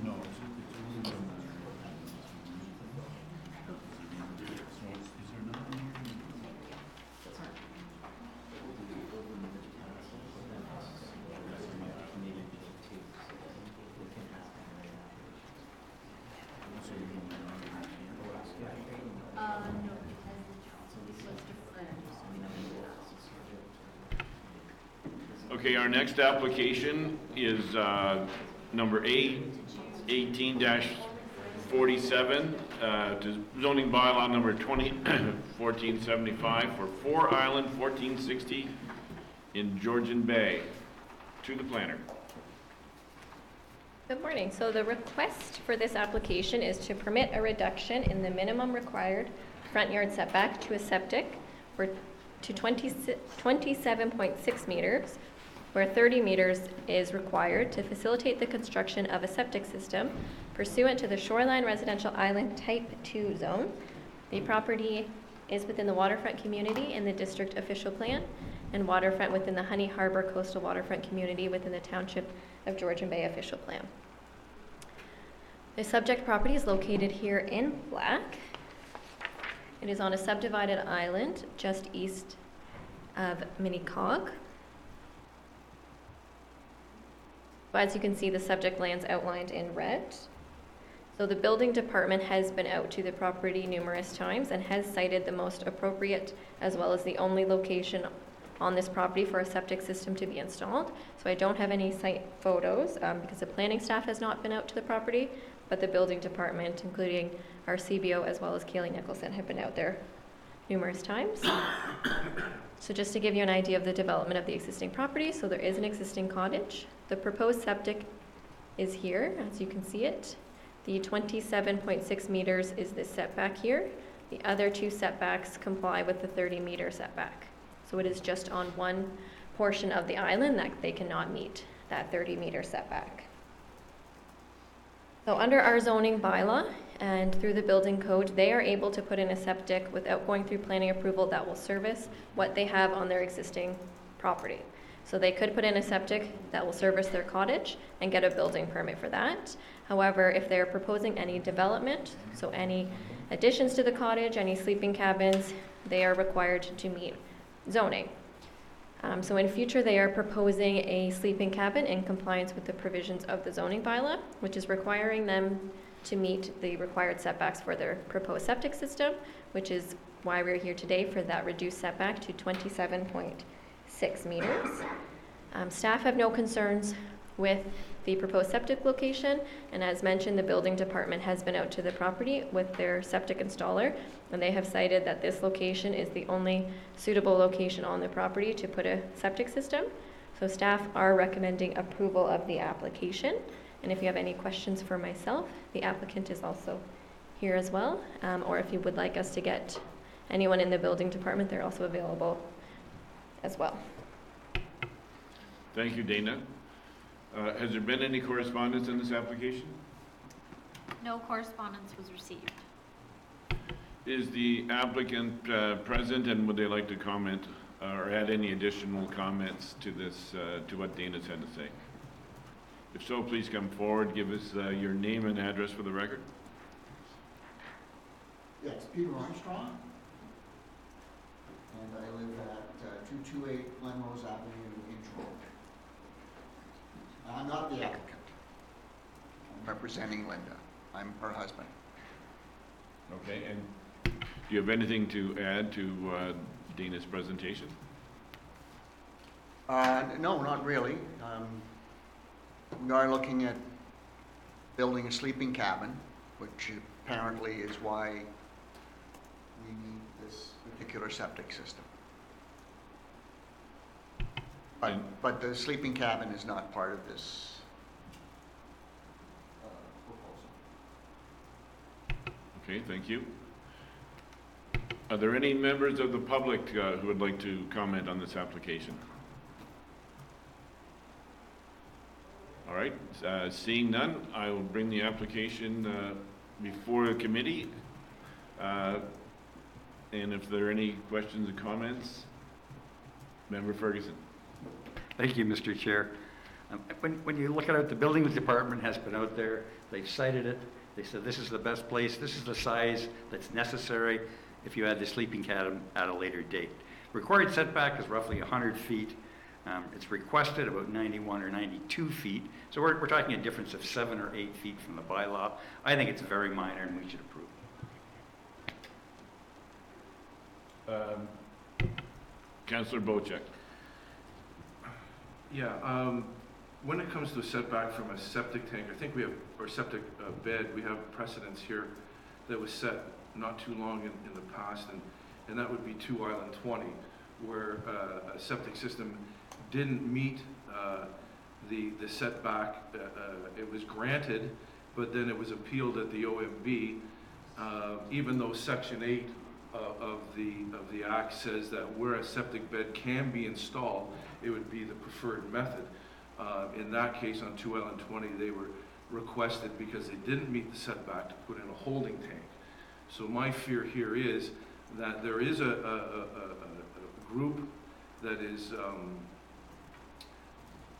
No, it's only one. So is there nothing here? That's all right. Okay, our next application is number 18-47 to zoning bylaw number 1475 for 4 Island 1460 in Georgian Bay. To the planner. Good morning. So the request for this application is to permit a reduction in the minimum required front yard setback to a septic to 27.6 meters, where 30 meters is required to facilitate the construction of a septic system pursuant to the Shoreline Residential Island Type 2 zone. The property is within the waterfront community in the district official plan, and waterfront within the Honey Harbor Coastal Waterfront community within the Township of Georgian Bay official plan. The subject property is located here in black. It is on a subdivided island just east of Minnetonka. As you can see, the subject land's outlined in red. So the building department has been out to the property numerous times and has cited the most appropriate as well as the only location on this property for a septic system to be installed. So I don't have any site photos because the planning staff has not been out to the property, but the building department, including our CBO as well as Kaylee Nicholson, have been out there numerous times. So just to give you an idea of the development of the existing property, so there is an existing cottage. The proposed septic is here, as you can see it. The 27.6 meters is this setback here. The other two setbacks comply with the 30-meter setback. So it is just on one portion of the island that they cannot meet that 30-meter setback. So under our zoning bylaw and through the building code, they are able to put in a septic without going through planning approval that will service what they have on their existing property. So they could put in a septic that will service their cottage and get a building permit for that. However, if they're proposing any development, so any additions to the cottage, any sleeping cabins, they are required to meet zoning. So in future, they are proposing a sleeping cabin in compliance with the provisions of the zoning bylaw, which is requiring them to meet the required setbacks for their proposed septic system, which is why we're here today for that reduced setback to 27.6 meters. Staff have no concerns with the proposed septic location. And as mentioned, the building department has been out to the property with their septic installer, and they have cited that this location is the only suitable location on the property to put a septic system. So staff are recommending approval of the application. And if you have any questions for myself, the applicant is also here as well. Or if you would like us to get anyone in the building department, they're also available as well. Thank you, Dana. Has there been any correspondence in this application? No correspondence was received. Is the applicant present, and would they like to comment or add any additional comments to this, to what Dana's had to say? If so, please come forward, give us your name and address for the record. Yes, Peter Armstrong, and I live at 228 Glenrose Avenue in Toronto. I'm not the applicant. I'm representing Linda. I'm her husband. Okay, and do you have anything to add to Dana's presentation? No, not really. We are looking at building a sleeping cabin, which apparently is why we need this particular septic system. But the sleeping cabin is not part of this proposal. Okay, thank you. Are there any members of the public who would like to comment on this application? All right, seeing none, I will bring the application before the committee. And if there are any questions or comments, Member Ferguson. Thank you, Mr. Chair. When you look at it, the building department has been out there, they've cited it, they said this is the best place, this is the size that's necessary if you add the sleeping cabin at a later date. Required setback is roughly 100 feet. It's requested about 91 or 92 feet, so we're talking a difference of 7 or 8 feet from the bylaw. I think it's very minor and we should approve. Councillor Bochek. Yeah, when it comes to a setback from a septic tank, I think we have, or septic bed, we have precedents here that was set not too long in the past, and that would be 2 Island 20, where a septic system didn't meet the setback. It was granted, but then it was appealed at the OMB, even though Section 8 of the Act says that where a septic bed can be installed, it would be the preferred method. In that case, on 2 Island 20, they were requested because they didn't meet the setback to put in a holding tank. So my fear here is that there is a group that is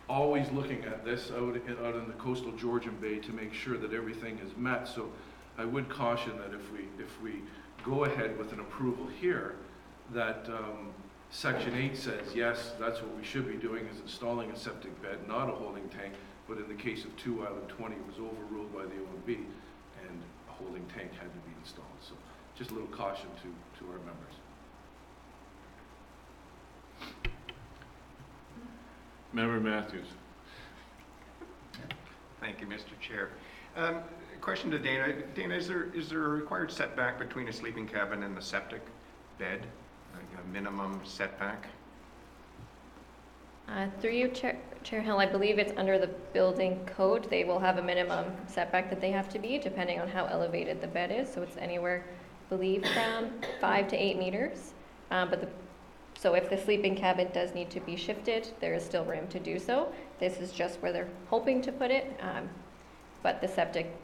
always looking at this out in the coastal Georgian Bay to make sure that everything is met. So I would caution that if we go ahead with an approval here, that Section 8 says, yes, that's what we should be doing, is installing a septic bed, not a holding tank, but in the case of 2 Island 20, it was overruled by the OMB, and a holding tank had to be installed. So just a little caution to our members. Member Matthews. Thank you, Mr. Chair. Question to Dana. Dana, is there a required setback between a sleeping cabin and the septic bed? Like a minimum setback? Through you, Chair Hill, I believe it's under the building code. They will have a minimum setback that they have to be, depending on how elevated the bed is. So it's anywhere, I believe, from 5 to 8 meters. So if the sleeping cabin does need to be shifted, there is still room to do so. This is just where they're hoping to put it. But the septic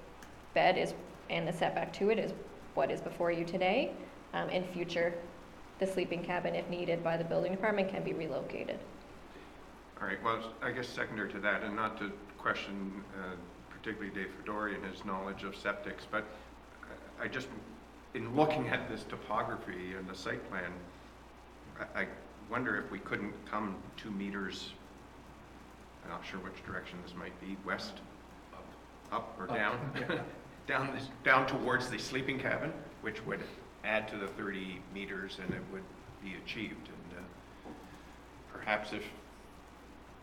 bed is, and the setback to it is what is before you today. In future, the sleeping cabin, if needed by the building department, can be relocated. All right, well, I guess secondary to that, and not to question particularly Dave Fedori and his knowledge of septics, but I just, in looking at this topography and the site plan, I wonder if we couldn't come 2 meters, I'm not sure which direction this might be, west, up or down, down towards the sleeping cabin, which would add to the 30 meters and it would be achieved. And perhaps if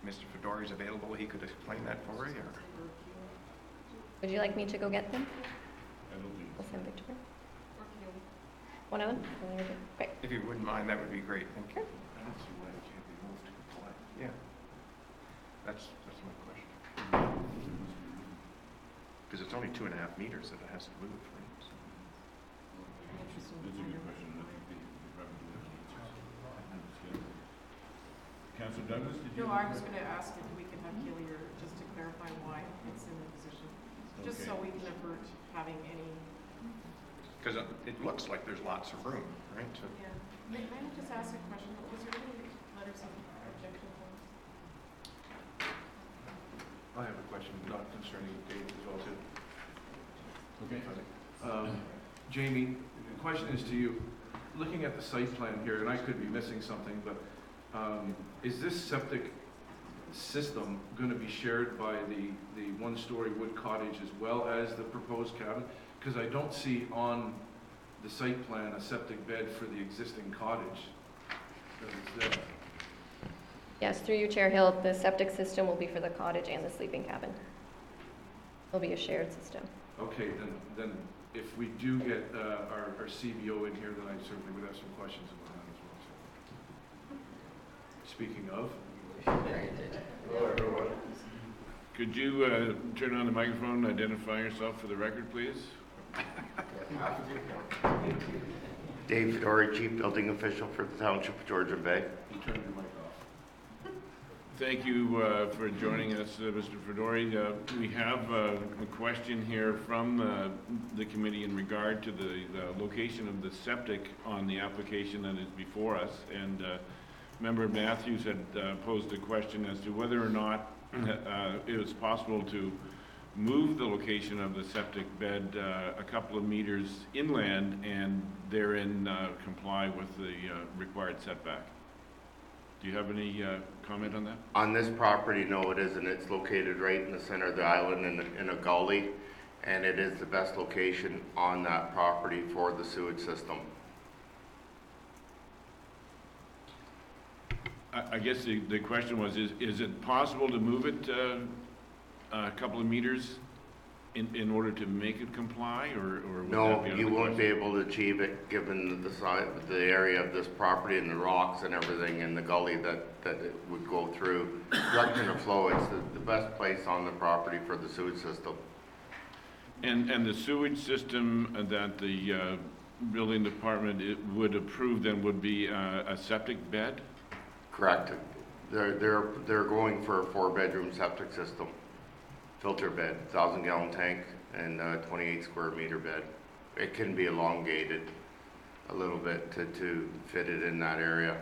Mr. Fedori's available, he could explain that for you, or? Would you like me to go get them? I don't think. I'll send Victoria. One of them? Great. If you wouldn't mind, that would be great, thank you. I don't see why it can't be moved to comply. Yeah. That's my question. Because it's only 2.5 meters that it has to move, right? So- That's a good question, and I think they probably have the answers. Councillor Douglas, did you? No, I was going to ask if we could have Hillier just to clarify why it's in the position, just so we can avert having any. Because it looks like there's lots of room, right? So Yeah. May I just ask a question? Was there any letters of objection? I have a question, not concerning Dave as well, too. Okay. Jamie, the question is to you. Looking at the site plan here, and I could be missing something, but is this septic system going to be shared by the one-story wood cottage as well as the proposed cabin? Because I don't see on the site plan a septic bed for the existing cottage. Because it's there. Yes, through you, Chair Hill, the septic system will be for the cottage and the sleeping cabin. It'll be a shared system. Okay, then if we do get our CBO in here, then I certainly would have some questions about that as well. So. Speaking of. Hello, everyone. Could you turn on the microphone and identify yourself for the record, please? Dave Fedori, Chief Building Official for the Township of Georgian Bay. You turn your mic off. Thank you for joining us, Mr. Fedori. We have a question here from the committee in regard to the location of the septic on the application that is before us. And Member Matthews had posed a question as to whether or not it was possible to move the location of the septic bed a couple of meters inland and therein comply with the required setback. Do you have any comment on that? On this property, no, it isn't. It's located right in the center of the island in a gully, and it is the best location on that property for the sewage system. I guess the question was, is it possible to move it a couple of meters in order to make it comply, or would No, that be out of you the won't question? be able to achieve it given the size, the area of this property and the rocks and everything and the gully that it would go through. Direction of flow, it's the best place on the property for the sewage system. And the sewage system that the building department would approve then would be a septic bed? Correct. They're going for a 4-bedroom septic system. Filter bed, 1,000-gallon tank, and 28 square meter bed. It can be elongated a little bit to fit it in that area.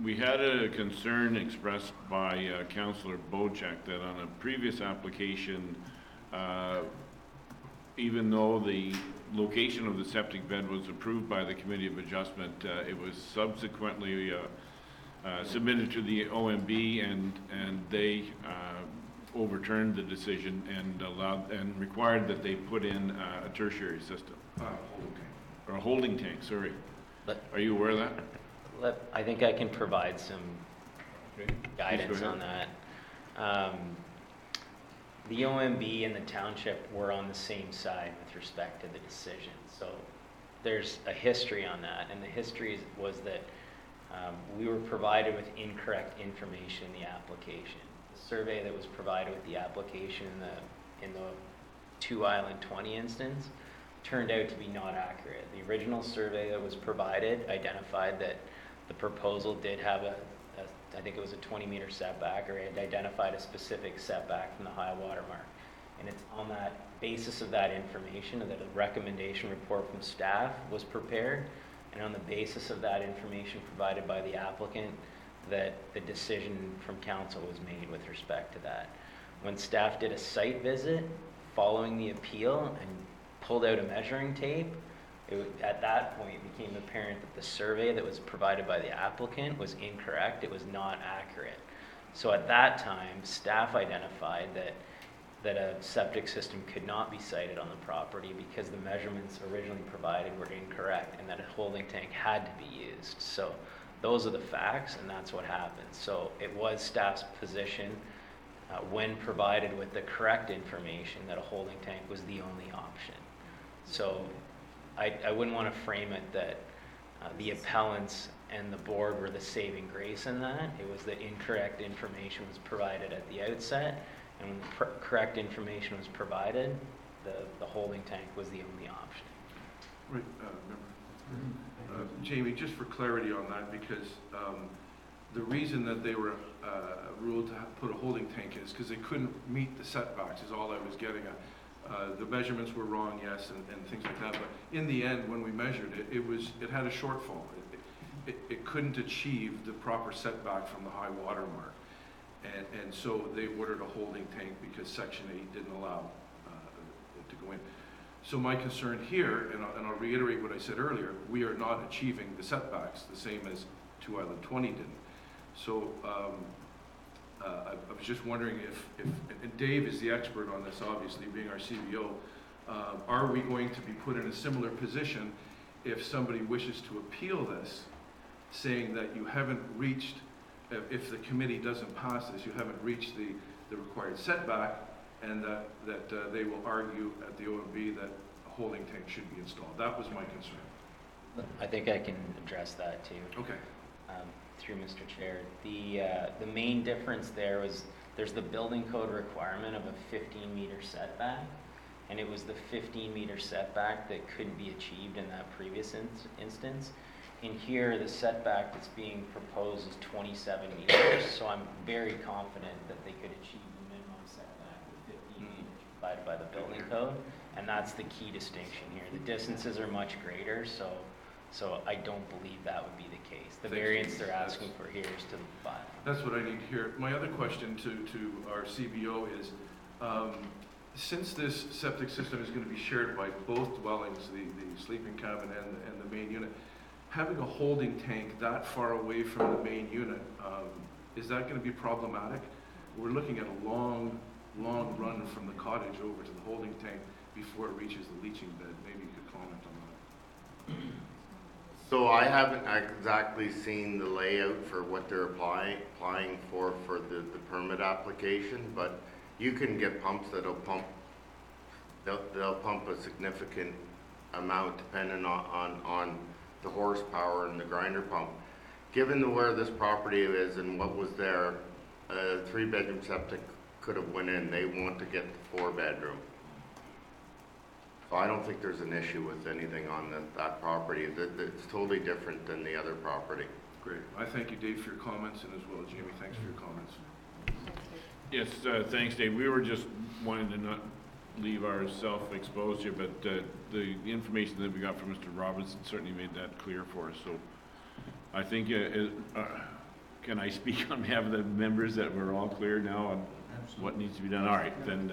We had a concern expressed by Councillor Bojack that on a previous application, even though the location of the septic bed was approved by the Committee of Adjustment, it was subsequently submitted to the OMB, and they overturned the decision and allowed and required that they put in a tertiary system. Or a holding tank, sorry. Are you aware of that? I think I can provide some Okay. guidance Please go on ahead. that. The OMB and the township were on the same side with respect to the decision. So there's a history on that, and the history was that we were provided with incorrect information in the application. The survey that was provided with the application in the 2 Island 20 instance turned out to be not accurate. The original survey that was provided identified that the proposal did have I think it was a 20-meter setback, or it identified a specific setback from the high water mark. And it's on that basis of that information that a recommendation report from staff was prepared, and on the basis of that information provided by the applicant that the decision from council was made with respect to that. When staff did a site visit following the appeal and pulled out a measuring tape, at that point it became apparent that the survey that was provided by the applicant was incorrect. It was not accurate. So at that time, staff identified that a septic system could not be sited on the property because the measurements originally provided were incorrect and that a holding tank had to be used. So Those are the facts, and that's what happened. So it was staff's position, when provided with the correct information, that a holding tank was the only option. So I wouldn't want to frame it that the appellants and the board were the saving grace in that. It was the incorrect information was provided at the outset, and when the correct information was provided, the holding tank was the only option. Right, Jamie, just for clarity on that, because the reason that they were ruled to put a holding tank is because they couldn't meet the setbacks, is all I was getting at. The measurements were wrong, yes, and things like that, but in the end, when we measured it, it had a shortfall. It couldn't achieve the proper setback from the high water mark. And so they ordered a holding tank because Section 8 didn't allow it to go in. So my concern here, and I'll reiterate what I said earlier, we are not achieving the setbacks the same as 2 Island 20 didn't. So I was just wondering if and Dave is the expert on this, obviously, being our CBO, are we going to be put in a similar position if somebody wishes to appeal this, saying that you haven't reached, if the committee doesn't pass this, you haven't reached the required setback, and that they will argue at the OMB that a holding tank should be installed. That was my concern. I think I can address that too. Okay. Through Mr. Chair. The main difference there was there's the building code requirement of a 15-meter setback, and it was the 15-meter setback that couldn't be achieved in that previous instance. In here, the setback that's being proposed is 27 meters, so I'm very confident that they could achieve the minimum setback with 15 meters provided by the building code, and that's the key distinction here. The distances are much greater, so I don't believe that would be the case. The variance they're asking for here is to the 5. That's what I need to hear. My other question to our CBO is, since this septic system is going to be shared by both dwellings, the sleeping cabin and the main unit, having a holding tank that far away from the main unit, is that going to be problematic? We're looking at a long run from the cottage over to the holding tank before it reaches the leaching bed. Maybe you could comment on that. So I haven't exactly seen the layout for what they're applying for the permit application, but you can get pumps that'll pump, they'll pump a significant amount depending on the horsepower and the grinder pump. Given where this property is and what was there, a 3-bedroom septic could have went in. They want to get the 4-bedroom. So I don't think there's an issue with anything on that property. It's totally different than the other property. Great. I thank you, Dave, for your comments, and as well, Jamie, thanks for your comments. Yes, thanks, Dave. We were just wanting to not leave ourselves exposed here, but the information that we got from Mr. Robinson certainly made that clear for us. So I think, can I speak on behalf of the members that we're all clear now on what needs to be done? All right, then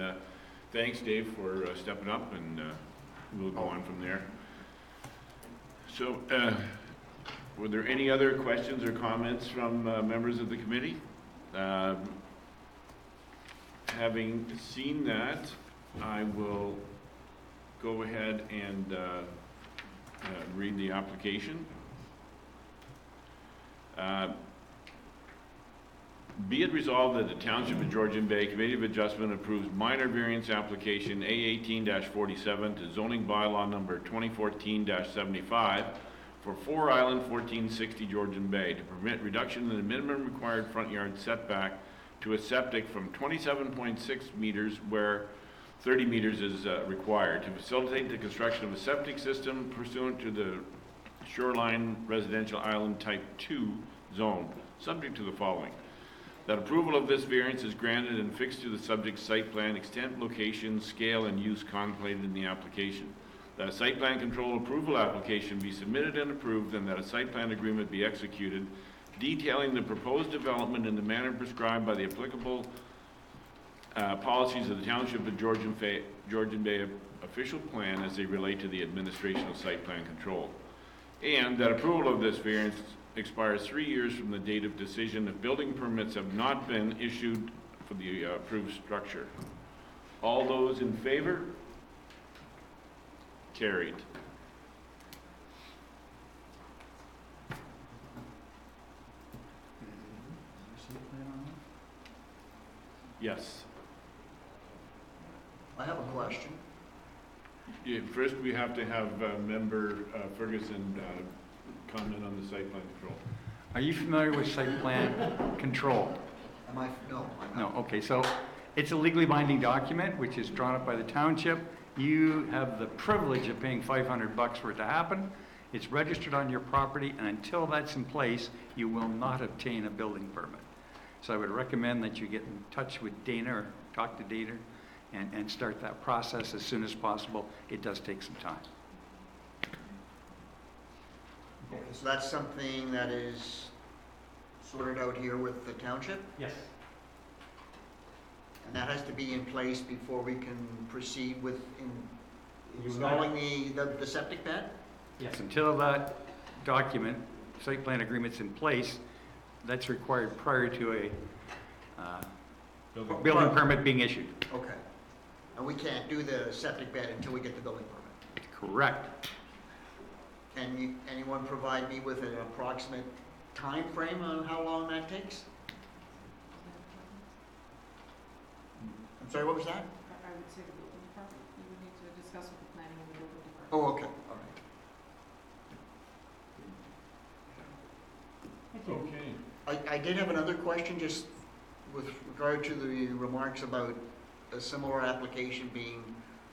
thanks, Dave, for stepping up, and we'll go on from there. So were there any other questions or comments from members of the committee? Having seen that, I will go ahead and read the application. Be it resolved that the Township of Georgian Bay Committee of Adjustment approves minor variance application A18-47 to zoning bylaw number 2014-75 for 4 Island 1460 Georgian Bay to permit reduction in the minimum required front yard setback to a septic from 27.6 meters where 30 meters is required to facilitate the construction of a septic system pursuant to the Shoreline Residential Island Type 2 zone, subject to the following. That approval of this variance is granted and fixed to the subject site plan, extent, location, scale, and use contemplated in the application. That a site plan control approval application be submitted and approved, and that a site plan agreement be executed detailing the proposed development in the manner prescribed by the applicable policies of the Township of Georgian Bay official plan as they relate to the administration of site plan control. And that approval of this variance expires 3 years from the date of decision if building permits have not been issued for the approved structure. All those in favor? Carried. Yes. I have a question. Yeah, first, we have to have Member Ferguson comment on the site plan control. Are you familiar with site plan control? Am I, no, I'm No, not. okay, so it's a legally binding document which is drawn up by the township. You have the privilege of paying $500 for it to happen. It's registered on your property, and until that's in place, you will not obtain a building permit. So I would recommend that you get in touch with Dana or talk to Dana and start that process as soon as possible. It does take some time. Okay, so that's something that is sorted out here with the township? Yes. And that has to be in place before we can proceed with You installing the septic pad? Yes, until that document, site plan agreement's in place, that's required prior to a building permit being issued. Okay. And we can't do the septic bed until we get the building permit? Correct. Can anyone provide me with an approximate time frame on how long that takes? I'm sorry, what was that? I would say the building department, you would need to discuss with the planning and the building department. Oh, okay, all right. Okay. I did have another question, just with regard to the remarks about a similar application being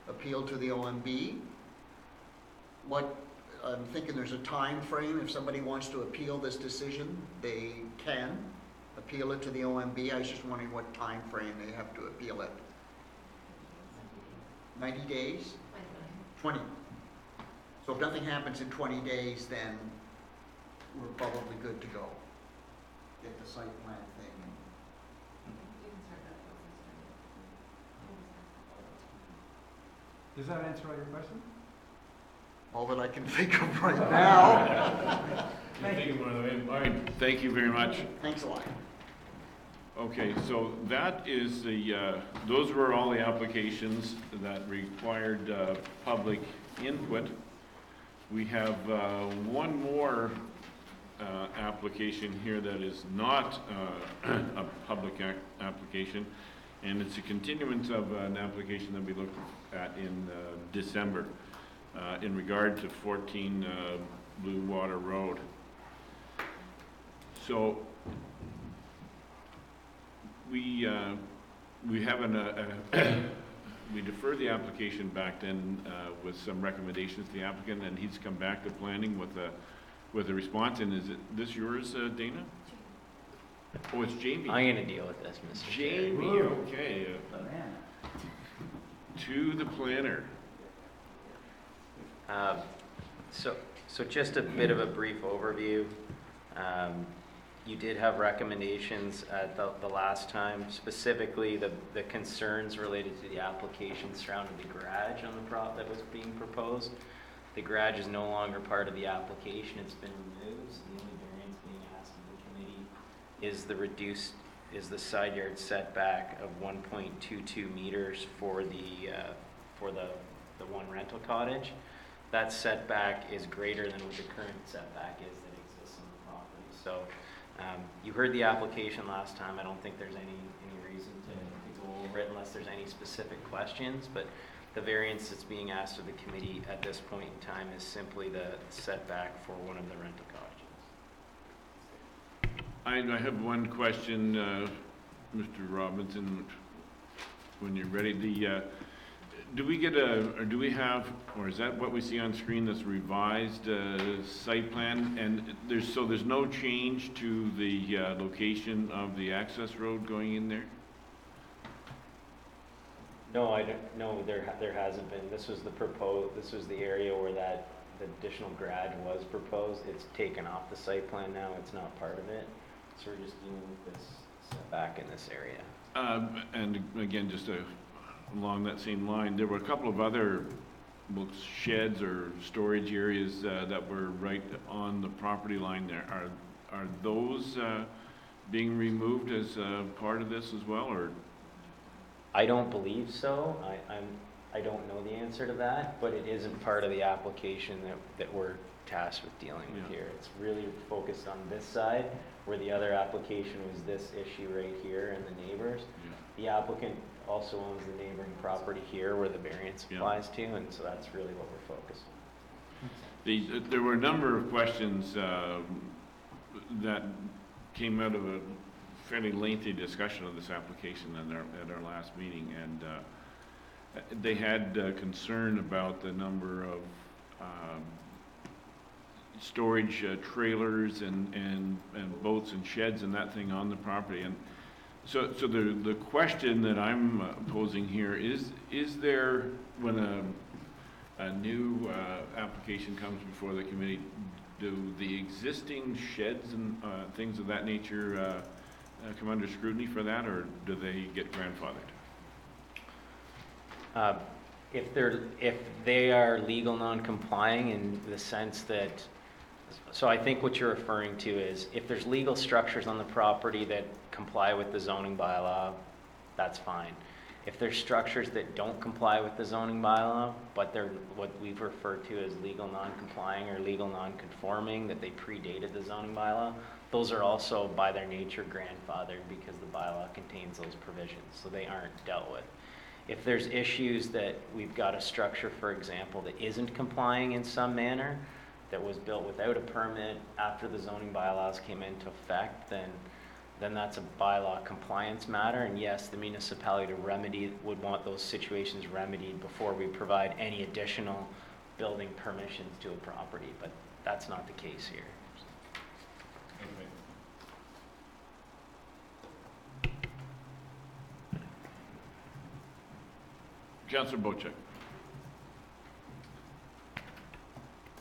appealed to the OMB. I'm thinking there's a time frame. If somebody wants to appeal this decision, they can appeal it to the OMB. I was just wondering what time frame they have to appeal it. 90 days? 20. So if nothing happens in 20 days, then we're probably good to go. Get the site plan thing. Does that answer all your question? All that I can think of right now. Thank you. All right, thank you very much. Thanks a lot. Okay, so that is those were all the applications that required public input. We have one more application here that is not a public application, and it's a continuance of an application that we looked at in December in regard to 14 Blue Water Road. So we have we deferred the application back then with some recommendations to the applicant, and he's come back to planning with a response. And is this yours, Dana? Oh, it's Jamie. I'm going to deal with this, Mr. Jamie, Chair. okay. To the planner. So just a bit of a brief overview. You did have recommendations at the last time, specifically the concerns related to the application surrounding the garage on the prop that was being proposed. The garage is no longer part of the application, it's been removed. So the only variance being asked of the committee is the side yard setback of 1.22 meters for the one rental cottage. That setback is greater than what the current setback is that exists on the property. So you heard the application last time. I don't think there's any reason to go over it unless there's any specific questions, but the variance that's being asked of the committee at this point in time is simply the setback for one of the rental cottages. I have one question, Mr. Robinson, when you're ready. Do we get do we have, or is that what we see on screen, this revised site plan? And there's no change to the location of the access road going in there? No, no, there hasn't been. This was the area where the additional garage was proposed. It's taken off the site plan now. It's not part of it. So we're just dealing with this setback in this area. And again, just along that same line, there were a couple of other sheds or storage areas that were right on the property line there. Are those being removed as part of this as well, or? I don't believe so. I don't know the answer to that, but it isn't part of the application that we're tasked with dealing with here. It's really focused on this side, where the other application was this issue right here and the neighbors. The applicant also owns the neighboring property here where the variance applies to, and so that's really what we're focused on. There were a number of questions that came out of a fairly lengthy discussion of this application at our last meeting, and they had concern about the number of storage trailers and boats and sheds and that thing on the property. And so the question that I'm posing here is there, when a new application comes before the committee, do the existing sheds and things of that nature come under scrutiny for that, or do they get grandfathered? If they are legal non-complying in the sense that, so I think what you're referring to is if there's legal structures on the property that comply with the zoning bylaw, that's fine. If there's structures that don't comply with the zoning bylaw, but they're what we've referred to as legal non-complying or legal non-conforming, that they predated the zoning bylaw, those are also by their nature grandfathered because the bylaw contains those provisions, so they aren't dealt with. If there's issues that we've got a structure, for example, that isn't complying in some manner, that was built without a permit after the zoning bylaws came into effect, then that's a bylaw compliance matter. And yes, the municipality would want those situations remedied before we provide any additional building permissions to a property, but that's not the case here. Councillor Bochek.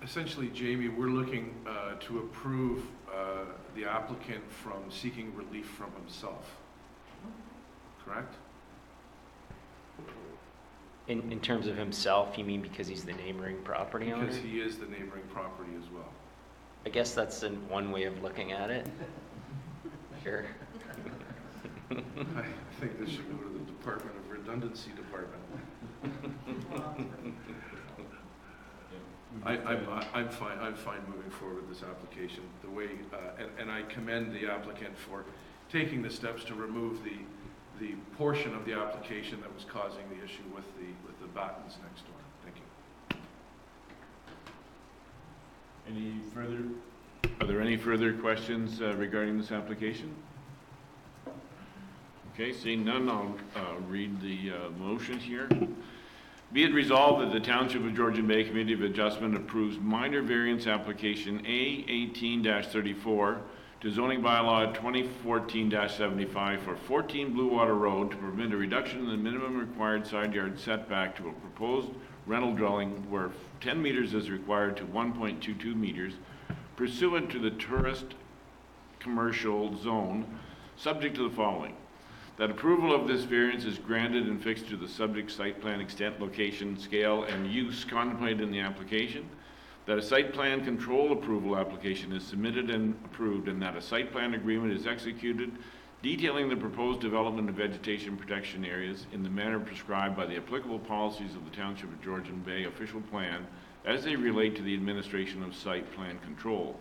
Essentially, Jamie, we're looking to approve the applicant from seeking relief from himself, correct? In terms of himself, you mean because he's the neighboring property owner? Because he is the neighboring property as well. I guess that's one way of looking at it. Sure. I think this should go to the Department of Redundancy Department. I'm fine moving forward with this application. The way, and I commend the applicant for taking the steps to remove the portion of the application that was causing the issue with the battens next door. Thank you. Any further? Are there any further questions regarding this application? Okay, seeing none, I'll read the motion here. Be it resolved that the Township of Georgian Bay Committee of Adjustment approves minor variance application A18-34 to zoning bylaw 2014-75 for 14 Blue Water Road to permit a reduction in the minimum required side yard setback to a proposed rental dwelling where 10 meters is required to 1.22 meters pursuant to the tourist commercial zone, subject to the following. That approval of this variance is granted and fixed to the subject site plan extent, location, scale, and use contemplated in the application. That a site plan control approval application is submitted and approved, and that a site plan agreement is executed detailing the proposed development of vegetation protection areas in the manner prescribed by the applicable policies of the Township of Georgian Bay official plan as they relate to the administration of site plan control.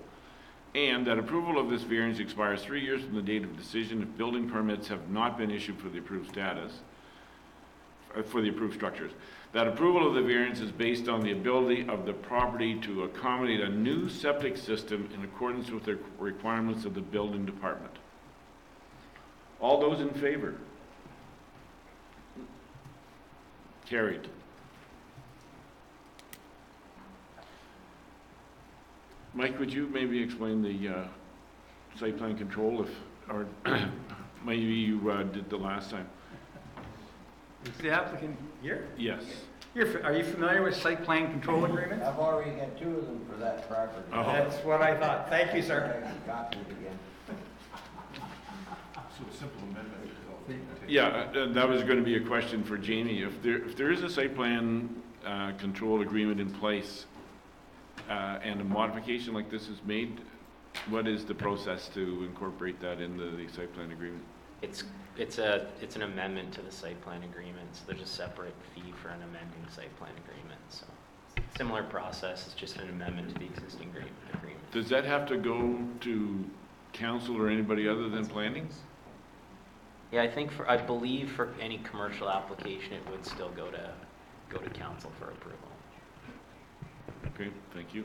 And that approval of this variance expires 3 years from the date of decision if building permits have not been issued for the approved status, for the approved structures. That approval of the variance is based on the ability of the property to accommodate a new septic system in accordance with the requirements of the building department. All those in favor? Carried. Mike, would you maybe explain the site plan control, or maybe you did the last time? Is the applicant here? Yes. Are you familiar with site plan control agreements? I've already got 2 of them for that property. Oh. That's what I thought. Thank you, sir. Copy it again. So a simple amendment. Yeah, that was going to be a question for Jamie. If there is a site plan control agreement in place, and a modification like this is made, what is the process to incorporate that into the site plan agreement? it's an amendment to the site plan agreement, so there's a separate fee for an amending site plan agreement, so. Similar process, it's just an amendment to the existing agreement. Does that have to go to council or anybody other than planning? Yeah, I believe for any commercial application, it would still go to council for approval. Okay, thank you.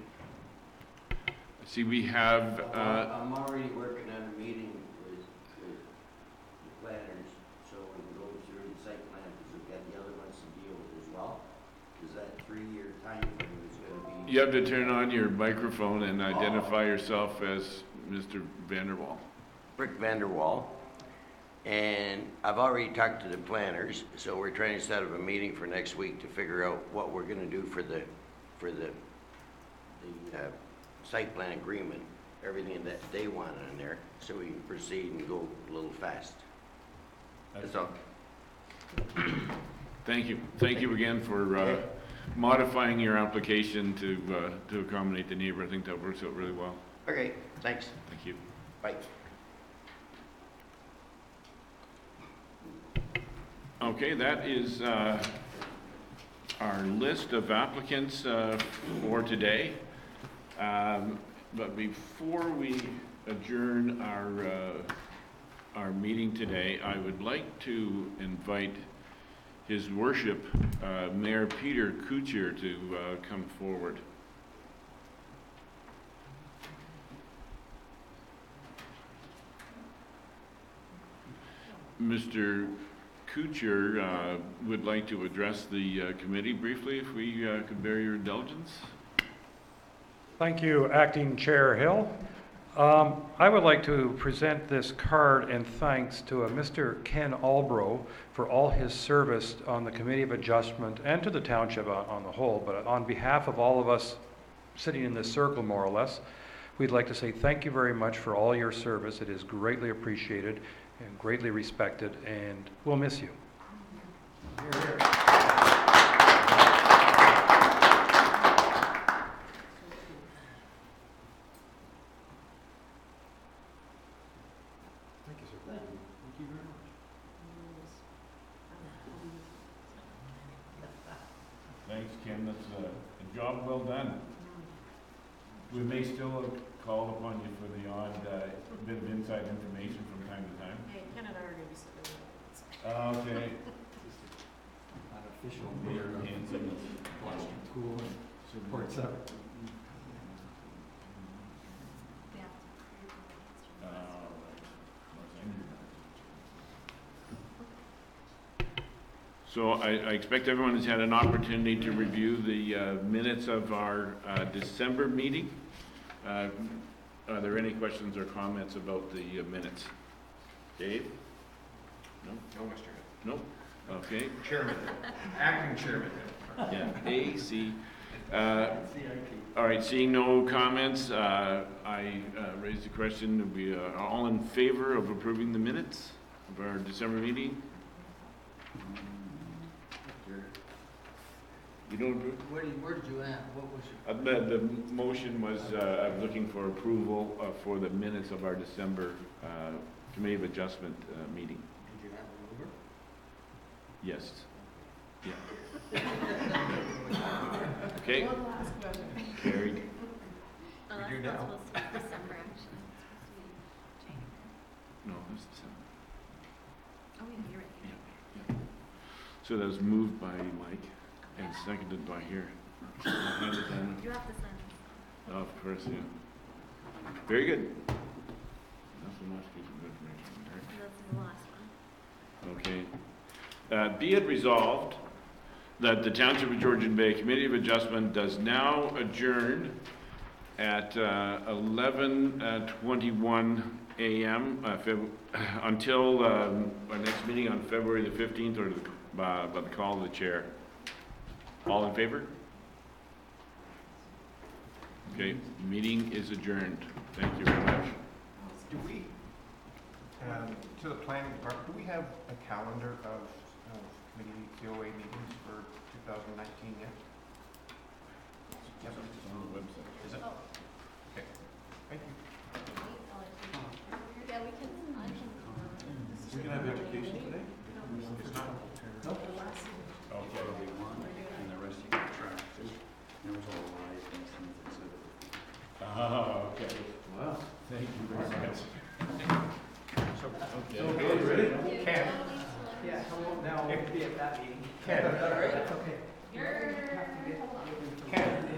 I see we have, I'm already working on a meeting with the planners, so we can go through the site plan, because we've got the other ones to deal with as well. Because that 3-year time frame is going to be... you have to turn on your microphone and identify yourself as Mr. Vanderwall. Rick Vanderwall. And I've already talked to the planners, so we're trying to set up a meeting for next week to figure out what we're going to do for the site plan agreement, everything that they want in there, so we can proceed and go a little fast. That's all. Thank you. Thank you again for modifying your application to accommodate the neighbor. I think that works out really well. Okay, thanks. Thank you. Bye. Okay, that is our list of applicants for today. But before we adjourn our meeting today, I would like to invite His Worship Mayor Peter Kuchar to come forward. Mr. Kuchar would like to address the committee briefly, if we could bear your indulgence. Thank you, Acting Chair Hill. I would like to present this card and thanks to Mr. Ken Albro for all his service on the Committee of Adjustment and to the Township on the whole, but on behalf of all of us sitting in this circle, more or less, we'd like to say thank you very much for all your service. It is greatly appreciated and greatly respected, and we'll miss you. Hear, hear. Thanks, Kim, that's a job well done. We may still call upon you for the odd bit of inside information from time to time. Hey, Ken and I are going to be sitting there. Okay. Unofficial Mayor Hanson. Cool and supports up. So I expect everyone has had an opportunity to review the minutes of our December meeting. Are there any questions or comments about the minutes? Dave? No? No, Mr. Hill. No? Okay. Chairman, acting chairman. Yeah, AC. All right, seeing no comments, I raise the question, are we all in favor of approving the minutes of our December meeting? You don't approve? Where did you at? What was The motion was, I'm looking for approval for the minutes of our December Committee of Adjustment meeting. Did you have a mover? Yes. Yeah. Okay. One last question. Carried. Oh, We that's do not now. supposed to be December, actually. It's supposed to be January. No, it's December. Oh, yeah, you're right. So that was moved by Mike and seconded by here. You have to sign this. Oh, of course, yeah. Very good. Nothing much piece of information there. This is the last one. Okay. Be it resolved that the Township of Georgian Bay Committee of Adjustment does now adjourn at 11:21 a.m. Until our next meeting on February the 15th, or by the call of the chair. All in favor? Okay, meeting is adjourned. Thank you very much. Do we, to the planning department, do we have a calendar of committee COA meetings for 2019 yet? Yes, it's on the website. Is it? Okay, thank you. Yeah, we can, I can. We can have Oh, okay. Wow. Thank you very much. Okay. Ready? Ken. Yeah, now we'll be at that meeting. Ken. That's okay. Ken.